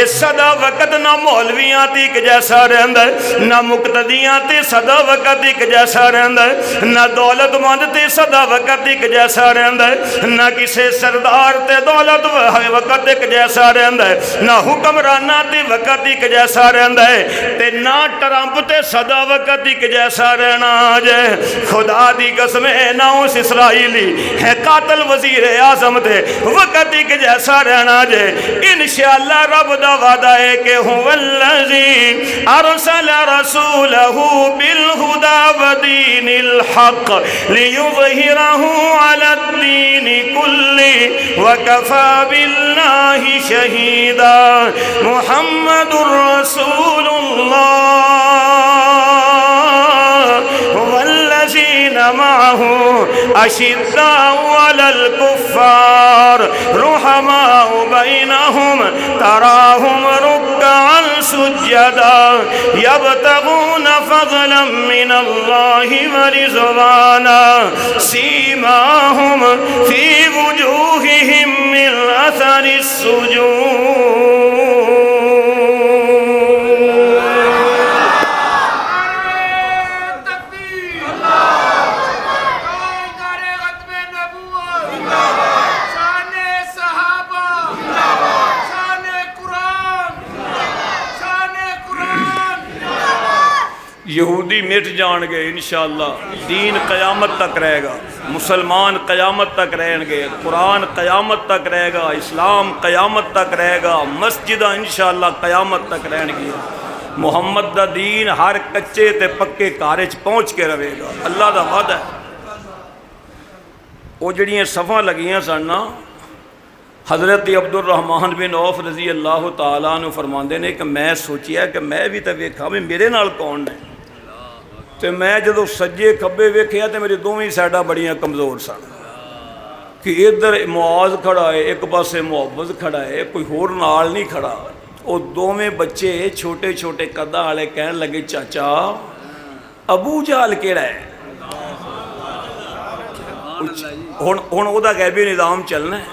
اس صدا وقت نہ مولویاں تک جیسا رہندا ہے، نہ مقتدیاں تے صدا وقت تک جیسا رہندا ہے، نہ دولت مند تے صدا وقت تک جیسا رہندا ہے، نہ کسے سردار تے دولت وقت ایک جیسا رہندا ہے، نہ حکمرانہ تے وقت ایک جیسا رہندا ہے، تے نہ ٹرمپ تے صدا وقت ایک جیسا رہنا جے۔ خدا دی قسم ہے نہ اس اسرائیلی ہے قاتل وزیر اعظم تے وقت ایک جیسا رہنا جے۔ انشاءاللہ رب دا وعدہ ہے کہ هو الذی ارسل رسولہ بالہدی ودین الحق لیظہرہ علی الدین کلہ وَكَفَى بِاللَّهِ شَهِيدًا محمد رسول اللہ والذین معه أشداء علی الكفار رحماء بینہم تراہم رکعا سجدا یبتغون فضلا من اللہ ورضوانا سیماہم فی وجوہہم من اثر السجود۔ یہودی مٹ جان گے انشاءاللہ، دین قیامت تک رہے گا، مسلمان قیامت تک رہیں گے، قرآن قیامت تک رہے گا، اسلام قیامت تک رہے گا، مسجدہ انشاءاللہ قیامت تک رہیں گی۔ محمد دا دین ہر کچے تے پکے کارج پہنچ کے رہے گا، اللہ دا وعدہ ہے۔ وہ جڑیاں صفحہ لگیاں سننا، حضرت عبد الرحمن بن عوف رضی اللہ تعالیٰ عنہ فرماندے نے کہ میں سوچیا کہ میں بھی تے ویکھا بھی میرے نال کون ہے، تے میں جدو سجے کھبے ویکھیا تے میری دوویں سائڈاں بڑیاں کمزور سن، کہ ادھر معاذ کھڑا ہے، ایک پاسے محبت کھڑا ہے، کوئی ہور نال نہیں کھڑا۔ وہ دوویں بچے چھوٹے چھوٹے قداں والے کہن لگے چاچا ابو جہل کیڑا ہے؟ ہن او دا غیبی نظام چلنا ہے،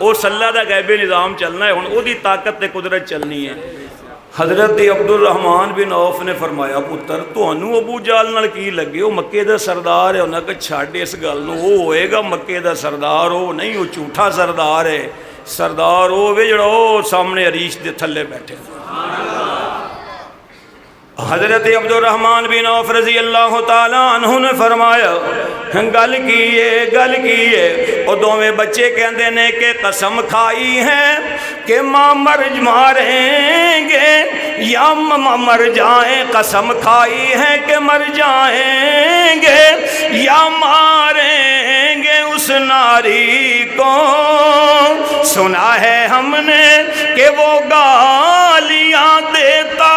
اس اللہ دا غیبی نظام چلنا ہے، ہن او دی طاقت تے قدرت چلنی ہے۔ حضرت عبد الرحمن بن عوف نے فرمایا پتر تانوں ابو جہل نال کی لگے، وہ مکے دا سردار ہے۔ انہاں کہ چھڈ اس گل نوں، وہ ہوئے گا مکے دا سردار، وہ نہیں، وہ جھوٹا سردار ہے۔ سردار وہ ہوئے جڑا وہ سامنے عریش دے تھلے بیٹھے۔ حضرت عبد الرحمن بن عوف رضی اللہ تعالیٰ عنہ نے فرمایا گل کیے وہ دوویں بچے کہندے نے کہ قسم کھائی ہے کہ ماں ماریں گے یا مر جائیں، قسم کھائی ہے کہ مر جائیں گے یا ماریں گے اس ناری کو، سنا ہے ہم نے کہ وہ گالیاں دیتا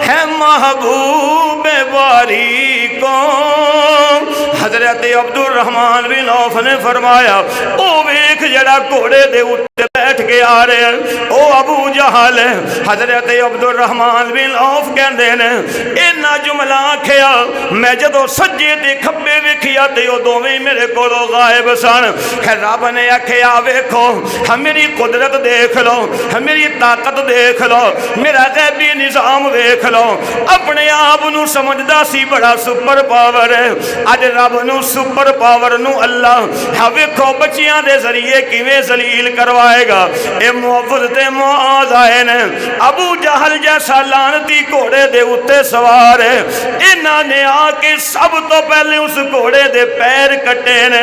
ہے محبوب باری علیکم۔ حضرت عبد الرحمن بن عوف نے فرمایا او ویکھ جڑا گھوڑے دے اوتے بیٹھ کے آ رہے ہیں او ابو جہل ہے۔ حضرت عبد الرحمن بن عوف کہندے نے اینا جملہ آکھیا میں جدو سجے تے کھبے ویکھیا تے او دوویں میرے کولوں غائب سن۔ رب نے آکھیا ویکھو میری قدرت دیکھ لو، میری طاقت دیکھ لو، میرا غیبی نظام دیکھ لو۔ اپنے آپ نو سمجھدا سی بڑا سپر پاور ہے، اج رب نو سپر پاور نو اللہ ویکھو بچیاں دے ذریعے کیویں ذلیل کروائے گا۔ اے معوذ تے معاذ آئے نے ابو جہل جیسا لعنتی گھوڑے دے اتے سوار ہے، انہاں نے آ کے سب تو پہلے اس گھوڑے دے پیر کٹے نے،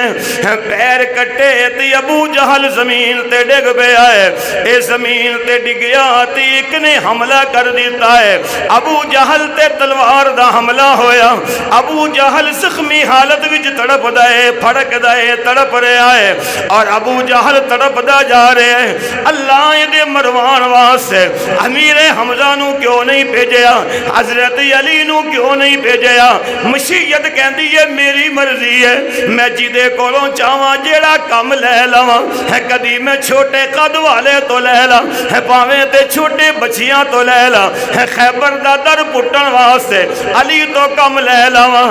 پیر کٹے تے ابو جہل زمین تے ڈگ پیا ہے۔ اے زمین تے ڈگیا تے ایک نے حملہ کر دیتا ہے، ابو جہل تے تلوار دا حملہ ہویا۔ ابو جہل زخمی حالت وچ تڑپ دے پھڑک دے تڑپ رہا ہے اور ابو جہل تڑپ دا جا رہے ہیں۔ اللہ دے مروان واسطے امیر حمزہ نو کیوں نہیں بھیجیا، حضرت علی نو کیوں نہیں بھیجیا؟ مشیت کہندی ہے میری مرضی ہے، میں جدے کولوں چاہواں جیڑا کم لے لواں، کدی میں چھوٹے قد والے تو لے لا، پاویں تے چھوٹے بچیاں تو لے لا، خیبر دا در پٹن واسطے علی تو کم لے لواں،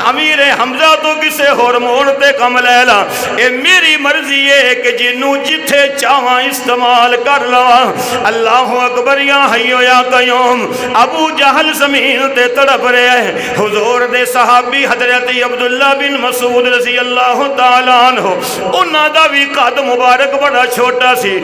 امیر حمزہ تو کسے ہورمون تے کم لے لا۔ اے میری مرضی ہے کہ جنوں جتھے چاہواں استعمال کر لواں۔ اللہ اکبر یا حی یا قیوم۔ ابو جہل زمین تے تڑپ رہے ہیں۔ حضور دے صحابی حضرت عبداللہ بن مسعود رضی اللہ تعالیٰ عنہ، انہاں دا بھی قد مبارک بڑا چھوٹا سی،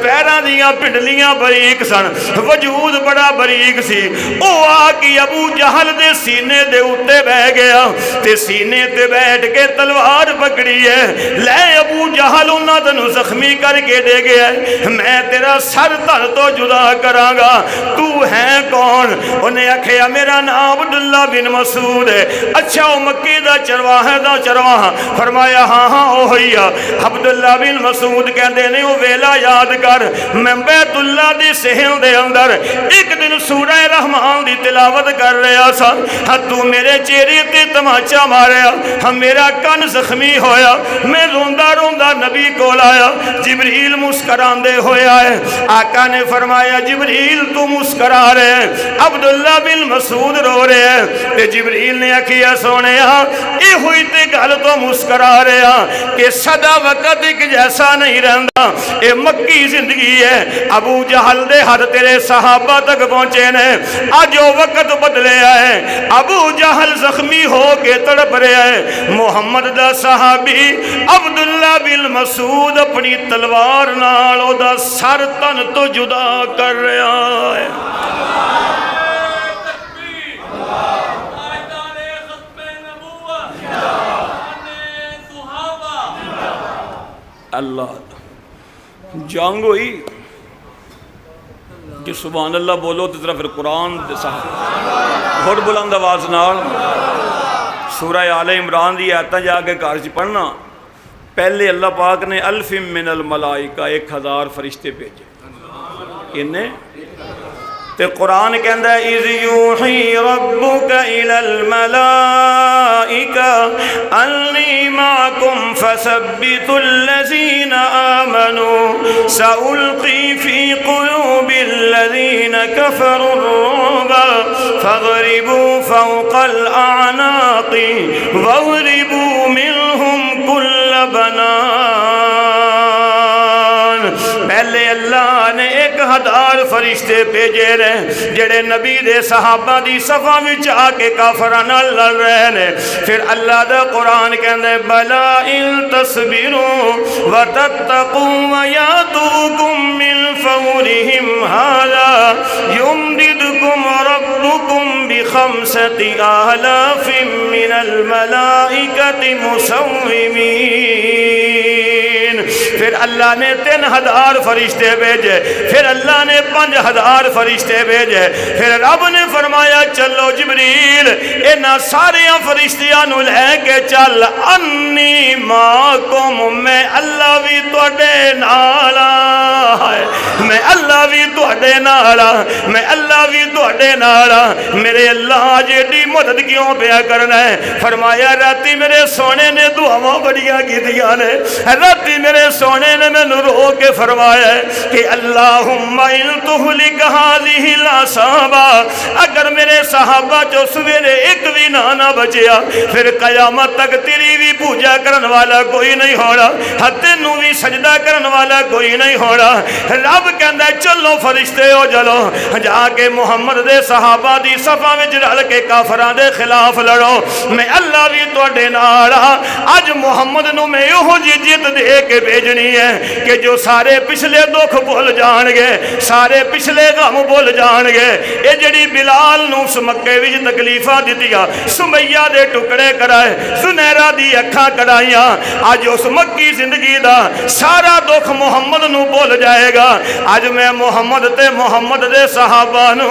پیراں دیاں پنڈلیاں باریک سن، وجود بڑا باریک سی۔ او آ کے ابو جہل دے سینے دے اوتے بیٹھ گیا تے سینے تے بیٹھ کے تلوار پکڑی ہے۔ لے ابو جہل انہاں تینوں زخمی کر کے دے گیا ہے، میں تیرا سر تن تو جدا کراں گا، تو ہے کون؟ انہیں آکھیا میرا نام عبداللہ بن مسعود ہے۔ اچھا او مکی دا چرواہے دا چرواہا؟ فرمایا ہاں ہاں او ہویا۔ عبداللہ بن مسعود کہندے نے او ویلا یاد کر، میں بیت اللہ دی صحن دے اندر ایک دن سورہ رحمان دی تلاوت کر رہا سا، تو میرے چہرے تے تماچا ماریا، میرا کن زخمی ہویا، میں روندہ روندہ نبی کو لایا، جبریل مسکراندے ہویا ہے۔ آقا نے فرمایا جبریل تو مسکرا رہے ہیں، عبداللہ بن مسعود رو رہے ہیں۔ تے جبریل نے آکھیا سونے اے ہوئی تے گل تو مسکرا رہے ہیں کہ صدا وقت ایک جیسا نہیں رہندا، اے مکی زندگی ہے۔ ابو جہل دے ہاتھ تیرے صحابہ تک پہنچے نے، آج وہ وقت بدلے ہے، ابو جہل زخمی ہو کے تڑپ رہے ہیں۔ محمد دا صحابی عبداللہ بن مسعود اپنی تلوار نال او دا سر تن تو جدا کر رہا ہے۔ اللہ جنگ ہوئی کہ سبحان اللہ بولو تو طرح پھر قرآن بہت بلند آواز نال سورہ آل عمران دی آیتاں جا کے گھر چ پڑھنا۔ پہلے اللہ پاک نے الف من الملائکہ 1000 فرشتے بھیجے، انہیں تے قرآن کہندا ہے اذ یوحی ربک الی الملائکہ انی معکم فثبتوا الذین آمنوا سألقی فی قلوب الذین کفروا الرعب فاضربوا فوق الاعناق واضربوا منہم کل بنان۔ پہلے اللہ نے 1000 فرشتے بھیجے رہے جڑے نبی دے صحابہ دی صفاں وچ آ کے کافراں نال لڑ رہے نے۔ پھر اللہ دا قرآن کہندے بلا ان تصبروا وتتقوا ویاتوکم من فورہم ھذا یمددکم ربکم بخمسۃ آلاف من الملائکۃ مسومین۔ پھر اللہ نے 3000 فرشتے بھیجے، پھر اللہ نے 5000 فرشتے بھیجے، پھر رب رب نے فرمایا چلو جبریل انہاں ساریاں فرشتیاں نو لے کے چل، انی معکم، میں اللہ بھی تواڈے نال ہاں، میں اللہ بھی تواڈے نال ہاں، میں اللہ بھی تواڈے نال ہاں۔ میرے اللہ جیڑی مدد کیوں پیا کرنا ہے؟ فرمایا راتی میرے سونے نے دعاواں بڑیاں کیتیاں نے، راتی میرے سونے نے مینوں رو کے فرمایا کہ اللہم ان تہلک ہذہ الاصحابہ، اگر میرے صحابہ جو سویرے ایک بھی نہ بچیا پھر قیامت تک تیری بھی پوجا کرن والا کوئی نہیں ہونا، تینوں بھی سجدہ کرن والا کوئی نہیں ہونا۔ رب کہندا چلو فرشتے ہو چلو جا کے محمد دے صحابہ دی صفاں وچ رل کے کافراں دے خلاف لڑو، میں اللہ بھی تواڈے نال ہاں۔ اج محمد نو میں یہو جی جیت دے کے بھیجنی ہے کہ جو سارے پچھلے دکھ بھول جان گے، سارے پچھلے غم بھول جان گے۔ اے جڑی بلال نو اس مکے وچ تکلیفاں دتیاں، سمیہ دے ٹکڑے کرائے، زنیرہ دی اکھاں کڑائیاں، اج اس مکی زندگی دا سارا دکھ محمد نو بھول جائے گا۔ اج میں محمد تے محمد دے صحابہ نو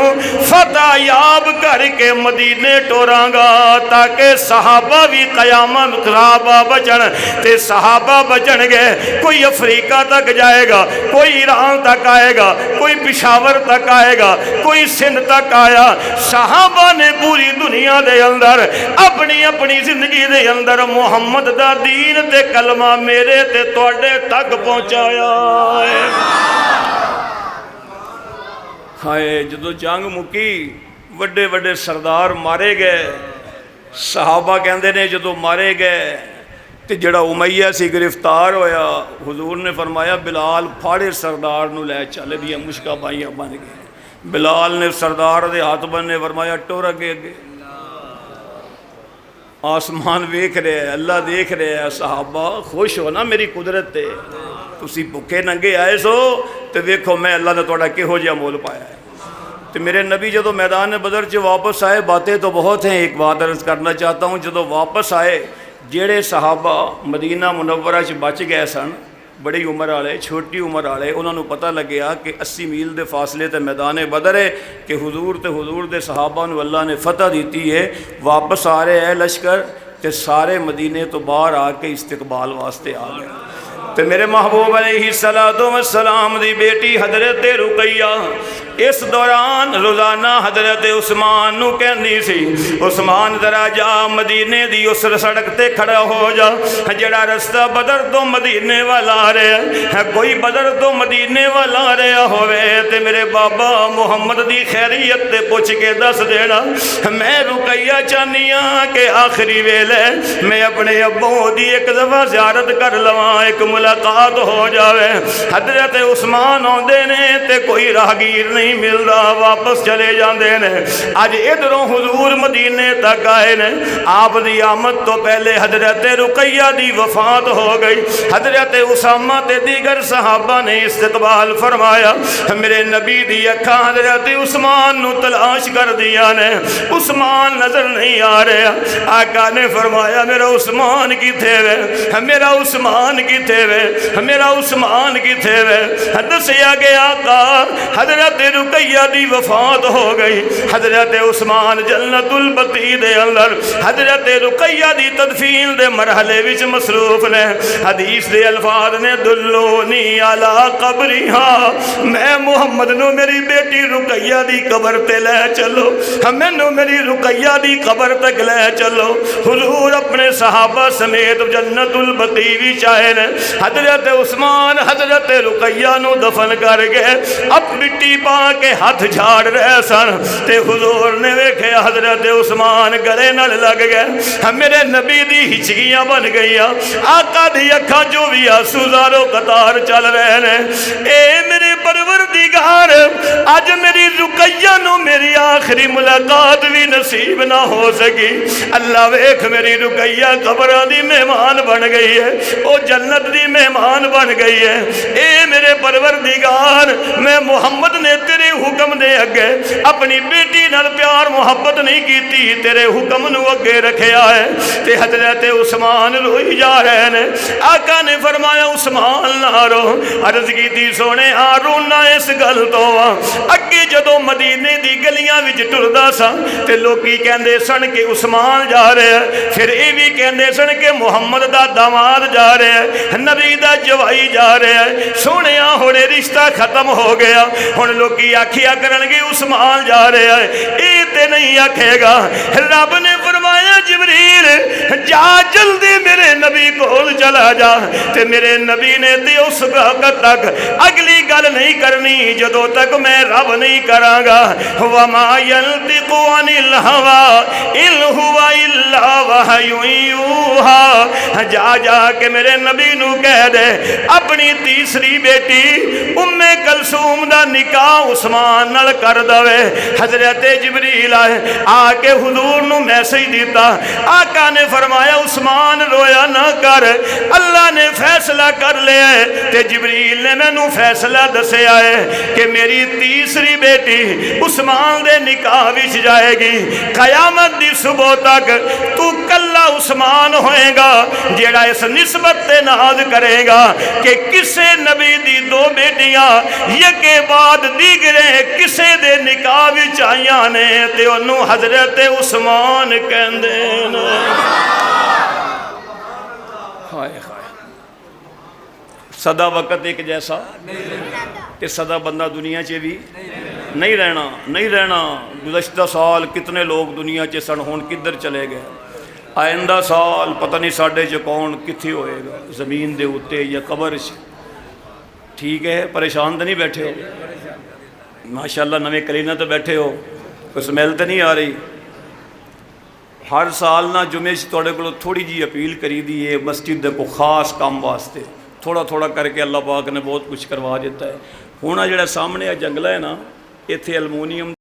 فتح یاب کر کے مدینے ٹوراں گا تاکہ صحابہ بھی قیامت صحابہ بچن تے صحابہ بچن گے۔ کوئی افریقہ تک جائے گا، کوئی ایران تک آئے گا، کوئی پشاور تک آئے گا، کوئی سندھ تک آیا۔ صحابہ نے پوری دنیا دے اندر اپنی اپنی زندگی دے اندر محمد دا دین تے کلمہ میرے تے تواڈے تک پہنچایا ہے۔ ہائے جدو جنگ مکی وڈے وڈے سردار مارے گئے، صحابہ کہندے نے جدو مارے گئے تے جڑا امیہ سی گرفتار ہویا، حضور نے فرمایا بلال پھاڑے سردار نو لے چل دیا، مشکا بائیاں بن گئے۔ بلال نے سردار دے ہاتھ بننے فرمایا ٹور اگے اگے۔ آسمان ویکھ رہے ہیں، اللہ دیکھ رہے ہیں، صحابہ خوش ہو نا میری قدرت تے، تسی بھکے ننگے آئے سو تے ویکھو میں اللہ نے تھوڑا کہو جہا مول پایا ہے۔ تو میرے نبی جدو میدان بدر سے واپس آئے، باتیں تو بہت ہیں، ایک بات عرض کرنا چاہتا ہوں، جدو واپس آئے جیڑے صحابہ مدینہ منورہ سے بچ گئے سن، بڑی عمر والے چھوٹی عمر والے، انہوں نے پتہ لگیا کہ 80 میل دے فاصلے تے میدان بدر ہے کہ حضور دے صحابہ نے اللہ نے فتح دیتی ہے، واپس آ رہے ہیں لشکر تے سارے مدینے تو باہر آ کے استقبال واسطے آ گئے۔ تو میرے محبوب علیہ السلام دی بیٹی حضرت رقیہ اس دوران روزانہ حضرت عثمان نو کہندی سی عثمان ذرا جا مدینے دی اس سڑک تے کھڑا ہو جا جڑا رستہ بدر تو مدینے والا آ رہا ہے، کوئی بدر تو مدینے والا آ رہا ہوئے تے میرے بابا محمد دی خیریت تے پوچھ کے دس دینا۔ میں رقیہ چاہنی ہاں کہ آخری ویلے میں اپنے ابو دی ایک دفعہ زیارت کر لواں، ایک ملاقات ہو جاوے۔ حضرت عثمان آندے نے تے کوئی راہگیر نہیں ملدا، واپس چلے جاندے نے۔ اج ادھروں حضور مدینے تک آئے نے، آپ دی آمد تو پہلے حضرت رقیہ دی وفات ہو گئی۔ حضرت اسامہ تے دیگر صحابہ نے استقبال فرمایا، میرے نبی دی اکھاں حضرت عثمان نو تلاش کر دیا نے، عثمان نظر نہیں آ رہا۔ آقا نے فرمایا میرا عثمان کتھے وے، میرا عثمان کتھے وے، میرا عثمان کتھے وے؟ دسیا گیا آقا حضرت رقیہ دی وفات ہو گئی، حضرت عثمان جنت البقیع دے اندر حضرت رقیہ دی تدفین دے مرحلے وچ مصروف نے۔ حدیث دے الفاظ نے دلونی علی قبرہا، میں محمد نو میری بیٹی رقیہ دی قبر تے لے چلو، مینوں میری رقیہ دی قبر تک لے چلو۔ حضور اپنے صحابہ سمیت جنت البقیع وچ آئے نے۔ حضرت عثمان حضرت رقیہ نو دفن کر گئے، اب مٹی پا کے ہاتھ جھاڑ رہے سن تے حضور نے ویکھے حضرت عثمان گلے نال لگ گئے، میرے نبی دی ہچکیاں بن گئیاں، آقا دی اکھاں جو بھی آنسو زارو قطار چل رہے نے۔ اے میرے پروردگار اج میری رقیہ نو میری آخری ملاقات بھی نصیب نہ ہو سکی، اللہ ویکھ میری رقیہ قبراں دی مہمان بن گئی ہے، او جنت دی مہمان بن گئی ہے۔ اے میرے پروردگار میں محمد نے تیرے حکم دے اگے اپنی بیٹی نال پیار محبت نہیں کیتی، تیرے حکم نو اگے رکھیا ہے۔ تے حضرت عثمان روئی جا رہے ہیں۔ آقا نے فرمایا عثمان نہ رو، عرض کیتی سونے رونا اس گل تو اگے جدو مدینے دی گلیاں وچ ٹردا سا تے لوکی کہندے سن کہ عثمان جا رہے ہیں، پھر اے بھی کہندے سن کہ محمد دا داماد جا رہے ہیں، نبی دا جوائی جا رہے ہیں۔ سونے ہونے رشتہ ختم ہو گیا، ہن لوکی آکھیا کرن گے عثمان جا رہے ہیں، اے تے نہیں آکھے گا۔ رب نے فرمایا جبریل جا جلدی میرے نبی کول چلا جا، تے میرے نبی نے تے اس وقت تک اگلی گل نہیں کرنی جدوں تک میں رب نہیں کراں گا۔ وما ينطق عن الهوى ان هو الا وحی یوحی، جا جا کے میرے نبی نو کہہ دے اپنی تیسری بیٹی ام کلثوم دا نکاح عثمان نال کر دے۔ حضرت جبریل آئے، آ کے حضور نو میسج دیتا، آقا نے فرمایا عثمان رویا نہ کر، اللہ نے فیصلہ کر لیا ہے۔ تے جبریل نے مینوں فیصلہ دسیا ہے کہ میری تیسری بیٹی عثمان دے نکاح وچ جائے گی۔ قیامت دی صبح تک تو کلا عثمان ہوئے گا جیڑا اس نسبت تے ناز کرے گا کہ کسے نبی دی دو بیٹیاں یکے بعد دیگرے کسے دے نکاح وچ آئیاں نے تے انہوں حضرت عثمان کہندے نے۔ ہائے ہائے، سدا وقت ایک جیسا کہ سدا بندہ دنیا چے بھی نہیں رہنا۔ گزشتہ سال کتنے لوگ دنیا چے سن، ہون کدھر چلے گئے؟ آئندہ سال پتہ نہیں ساڈے چ کون کتھے ہوئے گا، زمین دے اوتے یا قبر چ۔ ٹھیک ہے، پریشان تو نہیں بیٹھے ہو؟ ماشاءاللہ نویں کلینا تو بیٹھے ہو، کوئی سمیل تو نہیں آ رہی؟ ہر سال نہ جمعے سے تھوڑے کو تھوڑی جی اپیل کری دی ہے مسجد دے کو خاص کام واسطے، تھوڑا تھوڑا کر کے اللہ پاک نے بہت کچھ کروا دیتا ہے۔ ہونا جڑا سامنے جنگلہ ہے نا، ایتھے المونیم